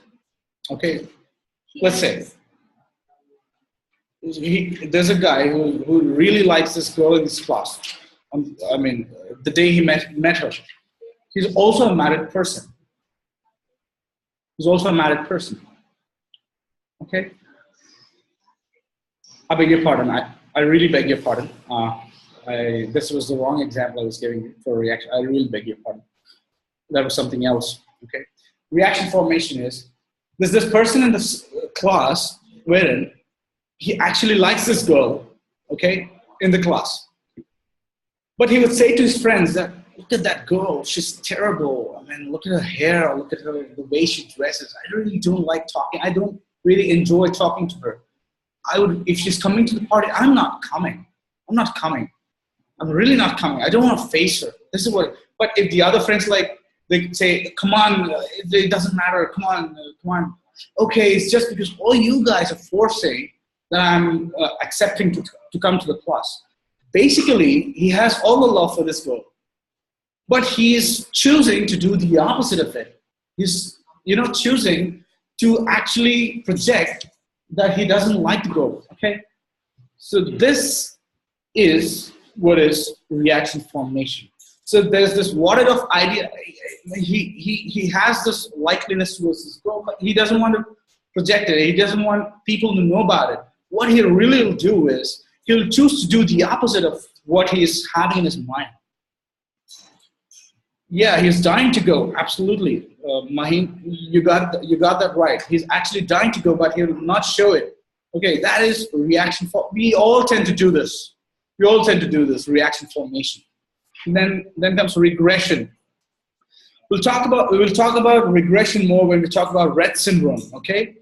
Okay, let's say there's a guy who really likes this girl in his class. I mean, the day he met her, he's also a married person. He's also a married person. Okay, I beg your pardon. I really beg your pardon. This was the wrong example I was giving for reaction. I really beg your pardon. That was something else. Okay, reaction formation is there's this person in this class wherein he actually likes this girl, okay, in the class. But he would say to his friends that, look at that girl, she's terrible. I mean, look at her hair, look at her, the way she dresses. I really don't like talking. I don't really enjoy talking to her. If she's coming to the party, I'm not coming. I'm not coming. I'm really not coming. I don't want to face her. This is what, but if the other friends they say, come on, it doesn't matter. Come on, come on. Okay, it's just because all you guys are forcing that I'm accepting to come to the class. Basically, he has all the love for this girl, but he's choosing to do the opposite of it. He's, choosing to actually project that he doesn't like the girl. Okay, so this is what is reaction formation. So there's this watered off idea. He has this likeliness towards this girl, but he doesn't want to project it. He doesn't want people to know about it. What he really will do is he'll choose to do the opposite of what he's having in his mind. Yeah, he's dying to go. Absolutely, Maheen, you got that right. He's actually dying to go, but he'll not show it. Okay, that is reaction. We all tend to do this. We all tend to do this reaction formation. And then comes regression. We will talk about regression more when we talk about Rett syndrome. Okay.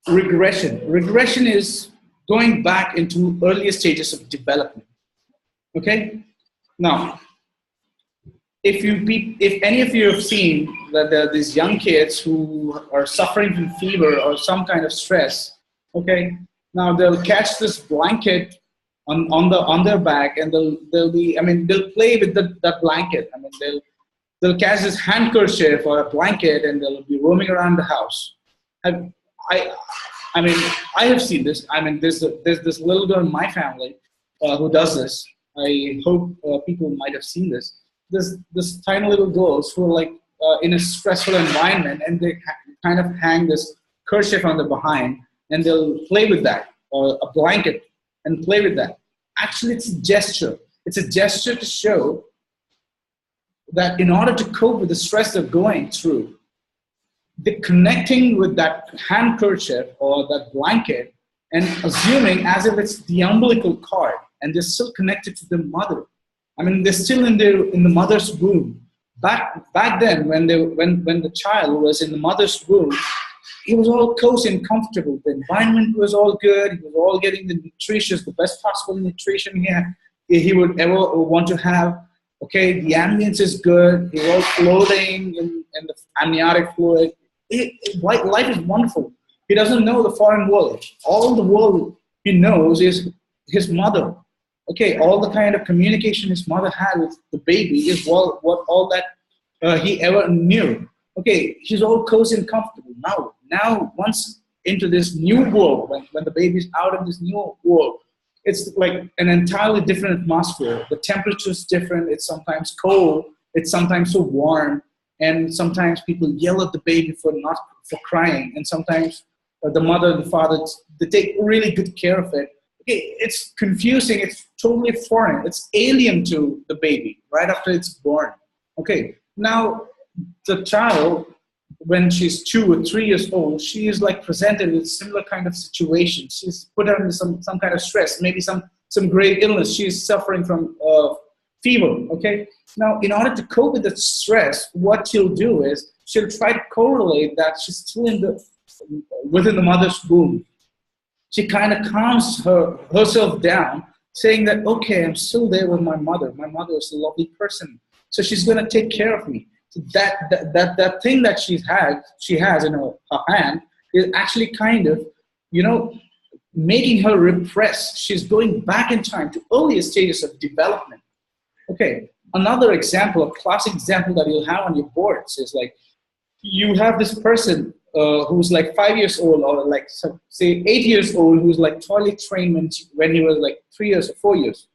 Regression is going back into earlier stages of development. Okay. Now, if any of you have seen that there are these young kids who are suffering from fever or some kind of stress, okay, now they'll catch this blanket on their back, and they'll play with that blanket. I mean, they'll catch this handkerchief or a blanket, and they'll be roaming around the house. I have seen this. I mean, there's this little girl in my family who does this. I hope people might have seen this. There's this tiny little girls who are like in a stressful environment, and they kind of hang this kerchief on the behind, and they'll play with that, or a blanket, and play with that. Actually, it's a gesture. It's a gesture to show that in order to cope with the stress they're going through, they're connecting with that handkerchief or that blanket and assuming as if it's the umbilical cord, and they're still connected to the mother. I mean, they're still in the mother's womb. Back then, when the child was in the mother's womb, he was all cozy and comfortable. The environment was all good. He was all getting the best possible nutrition he would ever want to have. Okay, the ambience is good. He's all clothing and the amniotic fluid. Life is wonderful. He doesn't know the foreign world. All the world he knows is his mother. Okay, all the kind of communication his mother had with the baby is what all that he ever knew. Okay, he's all cozy and comfortable. Now once into this new world, when the baby's out of this new world, it's like an entirely different atmosphere. The temperature is different. It's sometimes cold. It's sometimes so warm. And sometimes people yell at the baby for crying. And sometimes the mother and the father, they take really good care of it. Okay, it's confusing. It's totally foreign. It's alien to the baby right after it's born. Okay, now the child, when she's 2 or 3 years old, she is like presented with similar kind of situation. She's put under some kind of stress, maybe some grave illness. She's suffering from fever. Okay. Now, in order to cope with the stress, what she'll do is she'll try to correlate that she's still within the mother's womb. She kind of calms herself down, saying that, okay, I'm still there with my mother. My mother is a lovely person, so she's going to take care of me. So that thing that she has in her hand is actually kind of, you know, making her repress. She's going back in time to earlier stages of development. Okay, another example, a classic example that you'll have on your boards is like, you have this person who's like 5 years old, or like say 8 years old, who's like toilet trained when he was like 3 years or 4 years.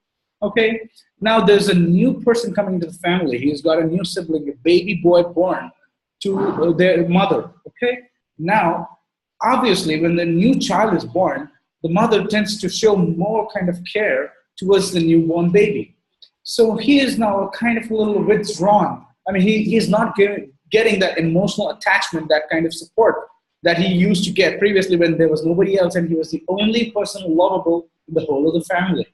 Okay, now there's a new person coming into the family. He's got a new sibling, a baby boy born to their mother. Okay, now obviously when the new child is born, the mother tends to show more kind of care towards the newborn baby. So he is now kind of a little withdrawn. I mean, he's not getting that emotional attachment, that kind of support that he used to get previously when there was nobody else and he was the only person lovable in the whole of the family.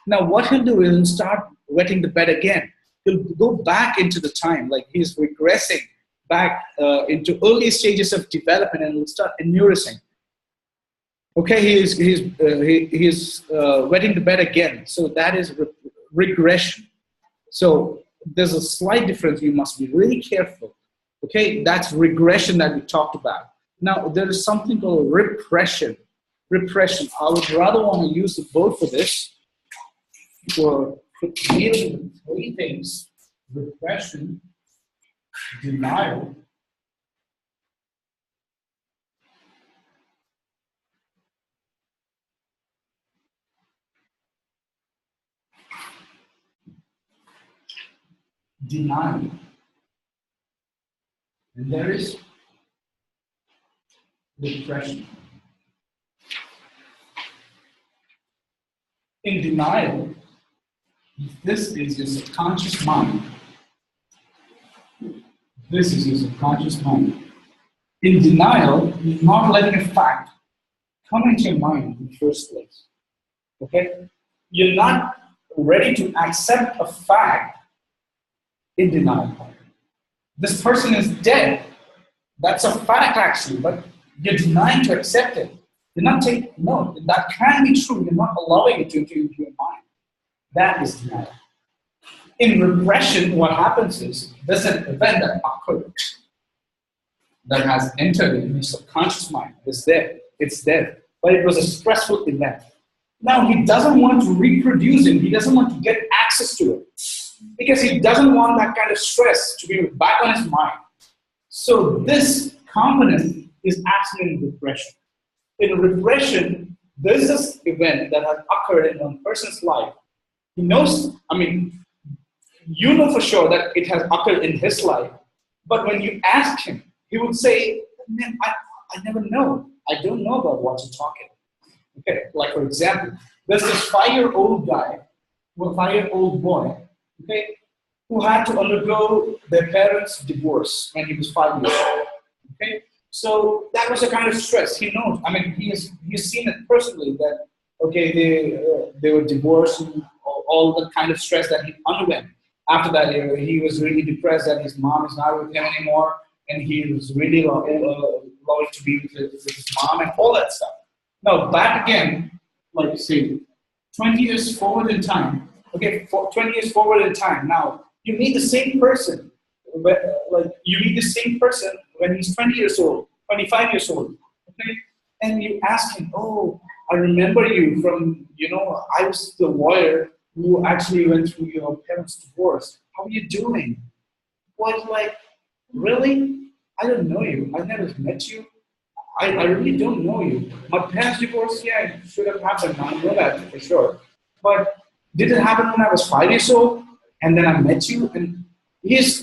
Now what he'll do is he'll start wetting the bed again. He'll go back into the time, like he's regressing back into early stages of development, and he'll start aneurysing. Okay, he's wetting the bed again. So that is regression. So there's a slight difference. You must be really careful. Okay, that's regression that we talked about. Now there is something called repression. Repression. I would rather want to use the board for this. For dealing with three things: repression, denial, and there is repression. In denial, this is your subconscious mind. This is your subconscious mind. In denial, you're not letting a fact come into your mind in the first place. Okay? You're not ready to accept a fact in denial. This person is dead. That's a fact actually, but you're denying to accept it. You're not taking, no, that can be true. You're not allowing it to enter into your mind. That is denial. In repression, what happens is there's an event that occurred that has entered in your subconscious mind. It's there, but it was a stressful event. Now he doesn't want to reproduce it. He doesn't want to get access to it because he doesn't want that kind of stress to be back on his mind. So this component is actually in repression. In repression, there's this event that has occurred in one person's life. He knows, I mean, you know for sure that it has occurred in his life, but when you ask him, he would say, man, I never know. I don't know about what you're talking about. Okay, like for example, there's this 5-year-old guy, a 5-year-old boy, okay, who had to undergo their parents' divorce when he was 5 years old. Okay, so that was a kind of stress. He knows. I mean, he's seen it personally that they were divorced and all the kind of stress that he underwent. After that, he was really depressed that his mom is not with him anymore, and he was really longing to be with his mom and all that stuff. Now back again, like say, 20 years forward in time. Okay, 20 years forward in time. Now you meet the same person. Like you meet the same person when he's 20 years old, 25 years old. Okay, and you ask him, "Oh, I remember you from, I was the lawyer who actually went through your parents' divorce. How are you doing?" What, like, really? I don't know you. I never met you. I really don't know you. My parents' divorce, yeah, it should have happened. I know that for sure. But did it happen when I was 5 years old and then I met you? And this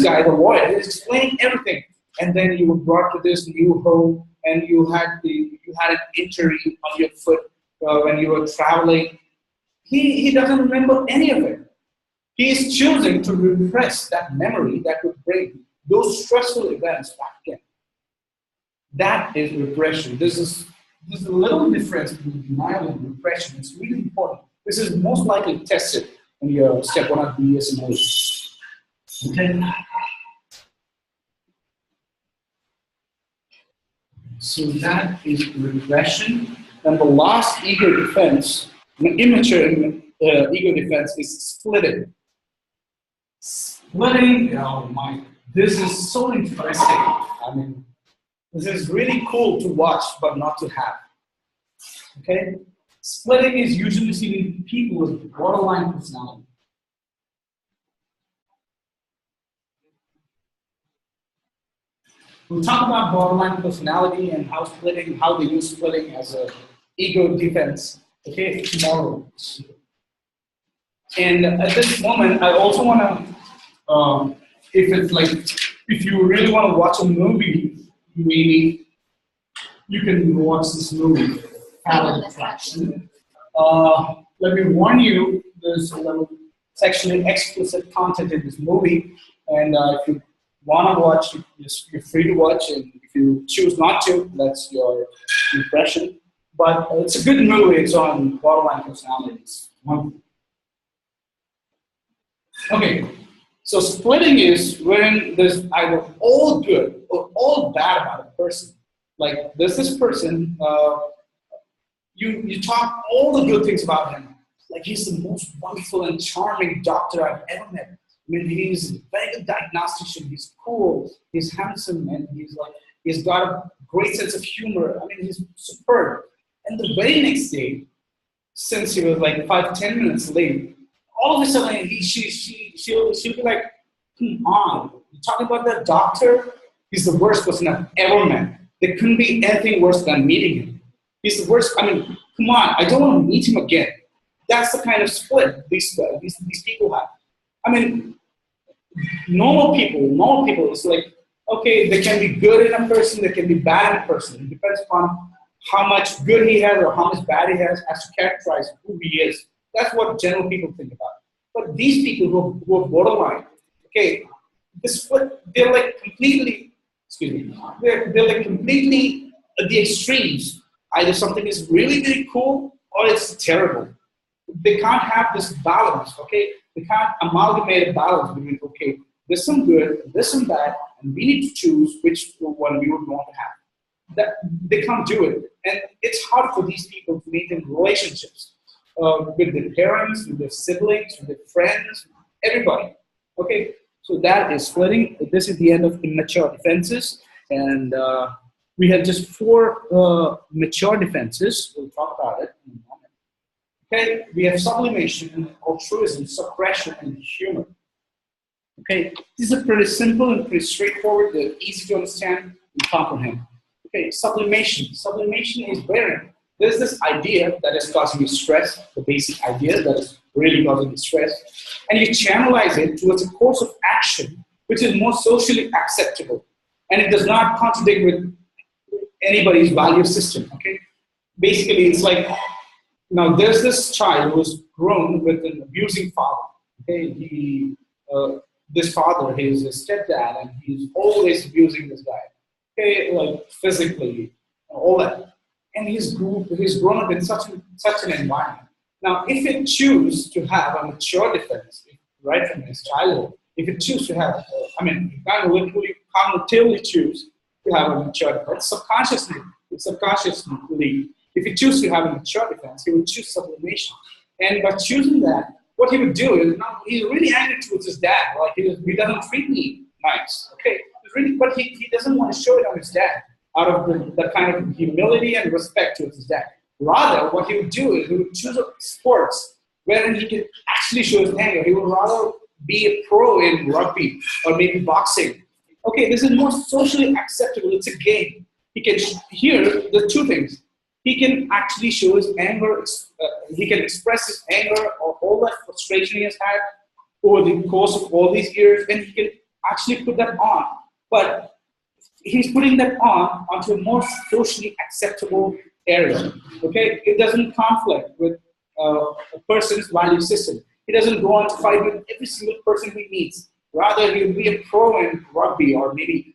guy, the lawyer, is explaining everything. And then you were brought to this new home and you had an injury on your foot when you were traveling. He doesn't remember any of it. He is choosing to repress that memory that would bring those stressful events back again. That is repression. There's a little difference between denial and repression. It's really important. This is most likely tested in your step 1 of BSMO. Okay. So that is regression. And the last ego defense, the immature ego defense, is splitting. Splitting, oh my, this is so interesting. I mean, This is really cool to watch, but not to have. Okay? Splitting is usually seen in people with borderline personality. We'll talk about borderline personality and how they use splitting as a ego defense. Okay, tomorrow. And at this moment, I also want to, if you really want to watch a movie, maybe you can watch this movie, Fatal Attraction. Let me warn you, there's a little sexually explicit content in this movie, and if you want to watch, you're free to watch, and if you choose not to, that's your impression. But it's a good movie. It's on borderline personalities. Okay, so splitting is when there's either all good or all bad about a person. Like there's this person, you talk all the good things about him. Like he's the most wonderful and charming doctor I've ever met. I mean, he's a very good diagnostician. He's cool. He's handsome, and he's got a great sense of humor. I mean, he's superb. And the very next day, since he was like 5-10 minutes late, all of a sudden she'll be like, come on, you're talking about that doctor? He's the worst person I've ever met. There couldn't be anything worse than meeting him. He's the worst. I mean, come on, I don't want to meet him again. That's the kind of split these people have. I mean, normal people, it's like, okay, they can be good in a person, they can be bad in a person. It depends upon how much good he has or how much bad he has as to characterize who he is. That's what general people think about. But these people who are borderline, okay, they're like completely, they're like completely at the extremes. Either something is really, really cool or it's terrible. They can't have this balance, okay? They can't amalgamate a balance between, okay, there's some good, there's some bad, and we need to choose which one we would want to have. That they can't do it. And it's hard for these people to maintain relationships with their parents, with their siblings, with their friends, everybody. Okay, so that is splitting. This is the end of immature defenses. And we have just 4 mature defenses. We'll talk about it in a moment. Okay, we have sublimation, altruism, suppression, and humor. Okay, these are pretty simple and pretty straightforward. They're easy to understand and comprehend. Okay, sublimation. Sublimation is wherein there's this idea that is causing you stress, the basic idea that is really causing you stress, and you channelize it towards a course of action which is more socially acceptable, and it does not contradict with anybody's value system. Okay, basically it's like, now there's this child who was grown with an abusing father. Okay, this father, he's a stepdad, and he's always abusing this guy. Okay, like physically, all that, and he's grown up in such an environment. Now, if it choose to have a mature defense right from his childhood, if it choose to have, you can't literally cognitively choose to have a mature defense. Subconsciously, if he choose to have a mature defense, he would choose sublimation. And by choosing that, what he would do is, now he's really angry towards his dad. Like he doesn't treat me nice. Okay, but he doesn't want to show it on his dad out of the kind of humility and respect towards his dad. Rather, what he would do is he would choose sports wherein he can actually show his anger. He would rather be a pro in rugby or maybe boxing. Okay, this is more socially acceptable. It's a game. He can here the 2 things. He can actually show his anger. He can express his anger or all that frustration he has had over the course of all these years, and he can actually put that on. But he's putting that on onto a more socially acceptable area. Okay, it doesn't conflict with a person's value system. He doesn't go on to fight with every single person he meets. Rather, he'll be a pro in rugby or maybe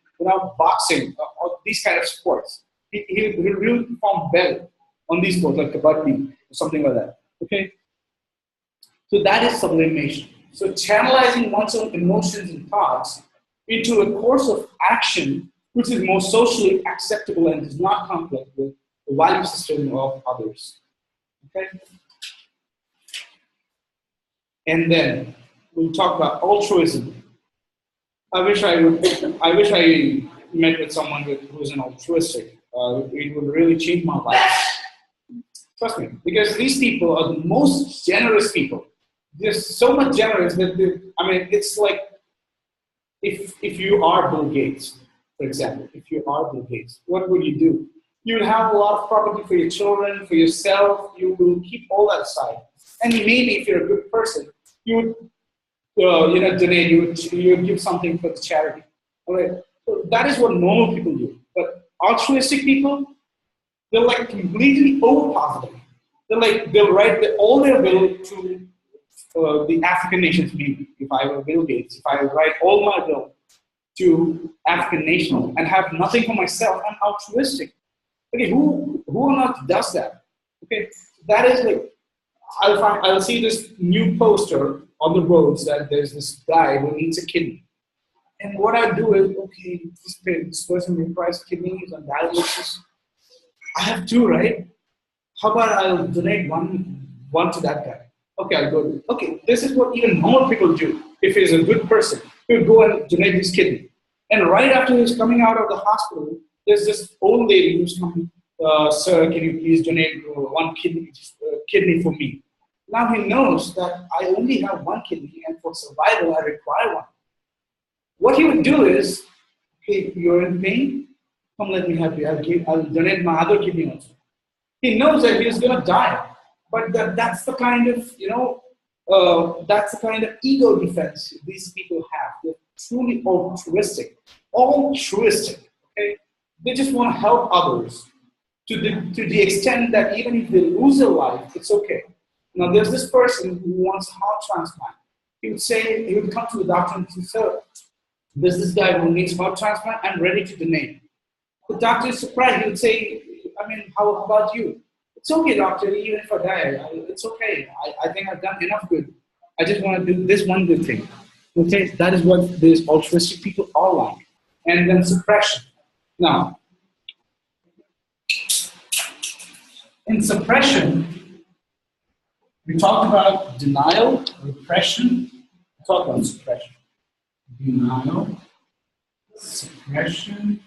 boxing or these kind of sports. He'll really perform well on these sports like kabaddi or something like that. Okay, so that is sublimation. So channelizing one's own emotions and thoughts into a course of action which is more socially acceptable and does not conflict with the value system of others. Okay? And then we'll talk about altruism. I wish I met with someone who's an altruistic, it would really change my life. Trust me, because these people are the most generous people. They're so much generous that it's like if you are Bill Gates, for example, if you are Bill Gates, what would you do? You would have a lot of property for your children, for yourself. You will keep all that aside, and maybe if you're a good person, you would donate. You would give something for the charity. All right, so that is what normal people do. But altruistic people, they're like completely over positive. They'll write all their will to the African nations. Maybe if I were Bill Gates, if I write all my will to African nations and have nothing for myself, I'm altruistic. Okay, who on earth does that? Okay, that is like I'll see this new poster on the roads that there's this guy who needs a kidney. And what I do is, okay, this person requires kidneys on dialysis. I have two, right? How about I'll donate one to that guy? Okay, I'll go. Okay, this is what even normal people do. If he's a good person, he'll go and donate his kidney. And right after he's coming out of the hospital, there's this old lady who's coming, sir, can you please donate one kidney for me? Now he knows that I only have one kidney, and for survival, I require one. What he would do is, okay, you're in pain? Come, let me help you. I'll donate my other kidney also. He knows that he's going to die, but that's the kind of, that's the kind of ego defense these people have. They're truly altruistic. Okay? They just want to help others to the extent that even if they lose their life, it's okay. Now, there's this person who wants a heart transplant. He would come to the doctor and say, sir, there's this guy who needs heart transplant. I'm ready to donate. The doctor is surprised. He would say, how about you? It's okay, doctor, even if I die, it's okay. I think I've done enough good. I just want to do this one good thing. Okay, that is what these altruistic people are like. And then suppression. Now, in suppression, we talked about denial, repression. We talked about suppression. Denial, suppression,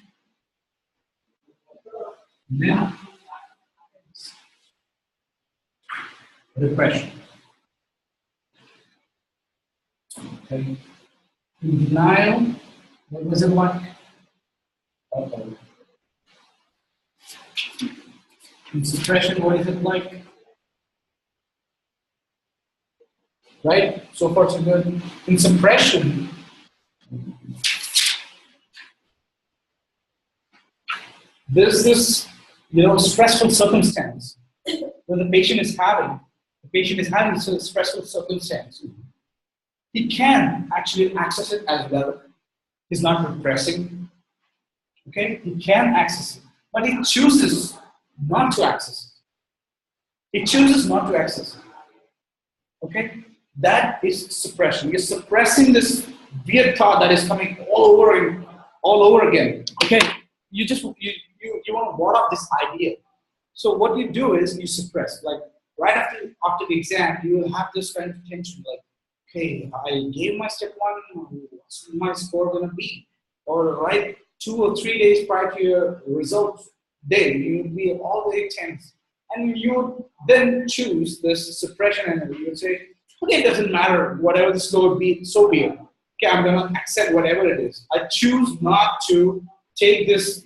then repression. Okay. In denial, what was it like? Okay. In suppression, what is it like? Right? So far, so good. In suppression, there's this, stressful circumstance where the patient is having a stressful circumstance. He can actually access it as well. He's not repressing. Okay? He can access it, but he chooses not to access it. He chooses not to access it. Okay? That is suppression. You're suppressing this weird thought that is coming all over again. Okay? You want to ward off this idea. So what you do is you suppress. Like right after the exam, you will have this kind of tension. Like, okay, I gave my step one. What's my score going to be? Or right 2 or 3 days prior to your results day, you will be all very tense, and you would then choose this suppression energy. You would say, okay, it doesn't matter. Whatever the score would be, so be it. Okay, I'm going to accept whatever it is. I choose not to take this,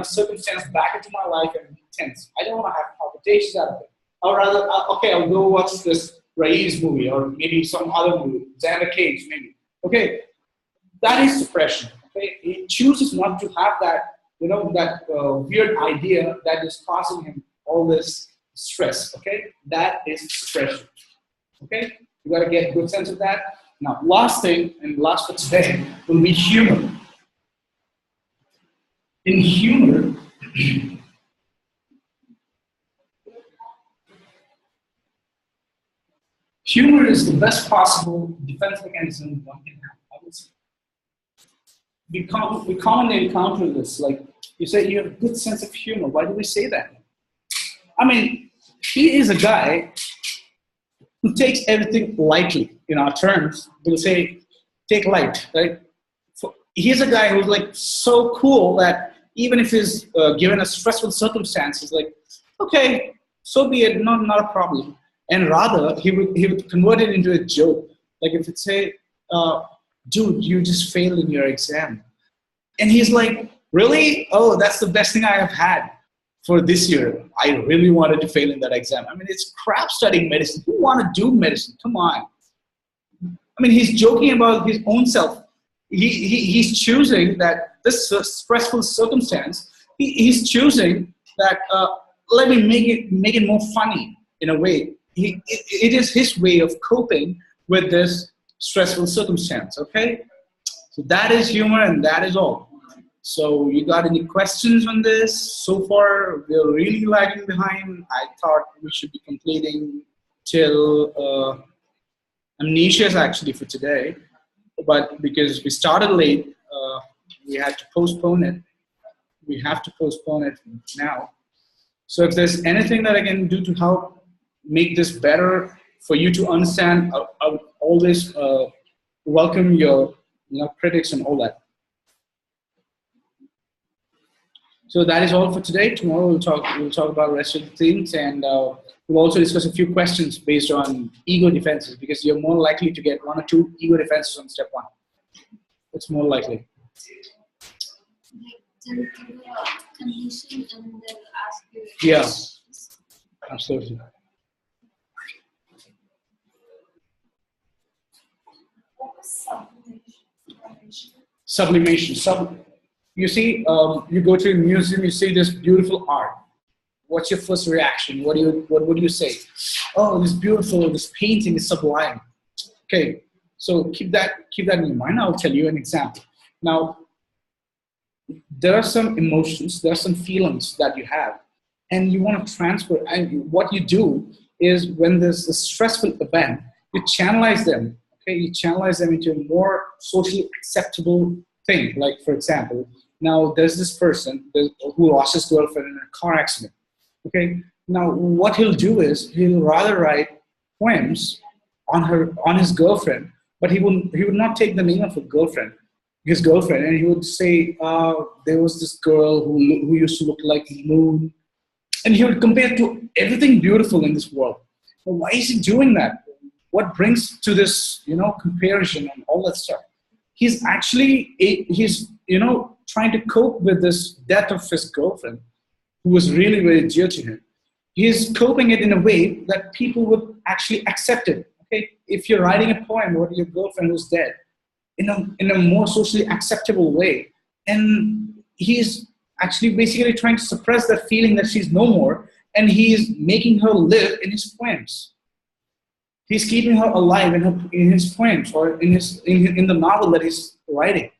circumstance back into my life and be tense. I don't want to have palpitations out of it. Or rather, I'll go watch this Raiz movie or maybe some other movie, Xander Cage maybe. Okay, that is suppression. Okay, he chooses not to have that, that weird idea that is causing him all this stress. Okay, that is suppression. Okay, you got to get a good sense of that. Now, last thing and last for today will be humor. In humor, humor is the best possible defense mechanism one can have, I would say. We commonly encounter this, like you say you have a good sense of humor. Why do we say that? He is a guy who takes everything lightly. In our terms, we'll say, take light, right? he's a guy who's like so cool that even if he's given a stressful circumstance, he's like, okay, so be it, not a problem. And rather, he would convert it into a joke. Like if it say, dude, you just failed in your exam. And he's like, really? Oh, that's the best thing I have had for this year. I really wanted to fail in that exam. I mean, it's crap studying medicine. Who want to do medicine? Come on. I mean, he's joking about his own self. He's choosing that this stressful circumstance, he's choosing that, let me make it more funny in a way. It is his way of coping with this stressful circumstance, okay? So that is humor and that is all. So you got any questions on this? So far, we're really lagging behind. I thought we should be completing till amnesias actually for today. But because we started late, we had to postpone it. We have to postpone it now. So if there's anything that I can do to help make this better for you to understand, I would always welcome your critics and all that. So that is all for today. Tomorrow we'll talk about the rest of the things, and we'll also discuss a few questions based on ego defenses, because you're more likely to get 1 or 2 ego defenses on step 1. It's more likely. They'll give a condition and they'll ask you. Yeah, absolutely. What was Sublimation. You see, you go to a museum, you see this beautiful art. What's your first reaction? What would you say? Oh, this beautiful, this painting is sublime. Okay, so keep that in your mind. I'll tell you an example. Now, there are some emotions, there are some feelings that you have, and you want to transfer. And what you do is, when there's a stressful event, you channelize them. Okay, you channelize them into a more socially acceptable thing. Like, for example, now there's this person who lost his girlfriend in a car accident. Okay, now what he'll do is he'll rather write poems on his girlfriend, but he would not take the name of his girlfriend, and he would say, there was this girl who used to look like the moon, and he would compare to everything beautiful in this world. Well, why is he doing that? What brings to this, comparison and all that stuff? He's actually trying to cope with this death of his girlfriend, who was really very dear to him. He's coping it in a way that people would actually accept it. Okay, if you're writing a poem about your girlfriend who's dead, in a more socially acceptable way, and he's actually basically trying to suppress that feeling that she's no more, and he's making her live in his poems. He's keeping her alive in his poems, or in the novel that he's writing.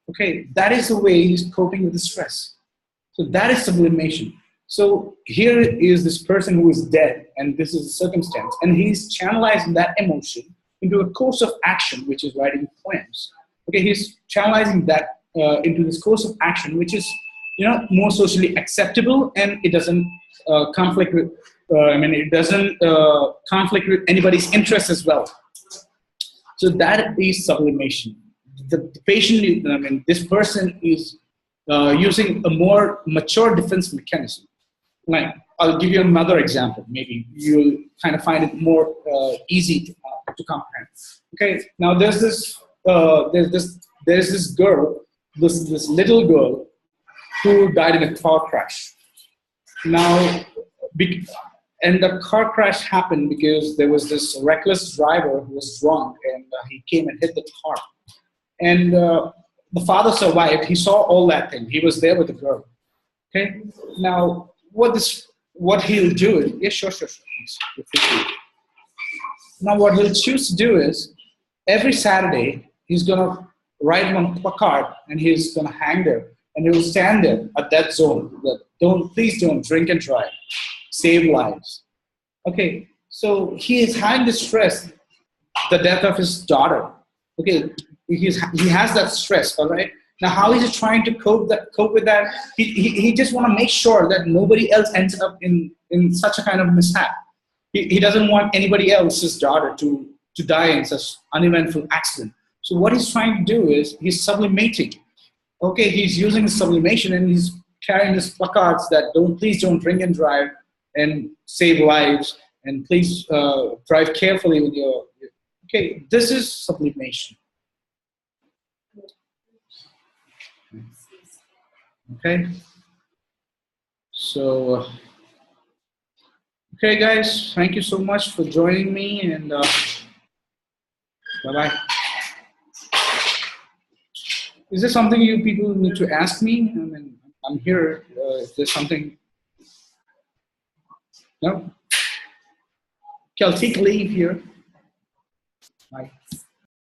Okay, that is the way he's coping with the stress. So that is sublimation. So here is this person who is dead, and this is a circumstance, and he's channelizing that emotion into a course of action, which is writing poems. Okay, he's channelizing that into this course of action, which is more socially acceptable, and it doesn't conflict with. It doesn't conflict with anybody's interests as well. So that is sublimation. The patient, this person is using a more mature defense mechanism. Like, I'll give you another example. Maybe you'll kind of find it more easy to comprehend. Okay, now there's this girl, this little girl, who died in a car crash. Now, and the car crash happened because there was this reckless driver who was drunk, and he came and hit the car. And the father survived. He saw all that thing. He was there with the girl. Okay. Now, what he'll do is, yeah, sure. Now, what he'll choose to do is, every Saturday he's gonna write on a placard, and he's gonna hang there, and he'll stand there at that zone. That please don't drink and drive. Save lives. Okay, so he is having the stress, the death of his daughter. Okay, he has that stress. All right. Now, how is he trying to cope with that? He just want to make sure that nobody else ends up in such a kind of mishap. He doesn't want anybody else's daughter to die in such uneventful accident. So what he's trying to do is he's sublimating. Okay, he's using sublimation and he's carrying these placards that please don't drink and drive and save lives and please drive carefully with your. Okay, this is sublimation. Okay, so okay, guys, thank you so much for joining me, and bye-bye. Is there something you people need to ask me? I mean, I'm here. If there's something, no? Okay, I'll take leave here. Bye.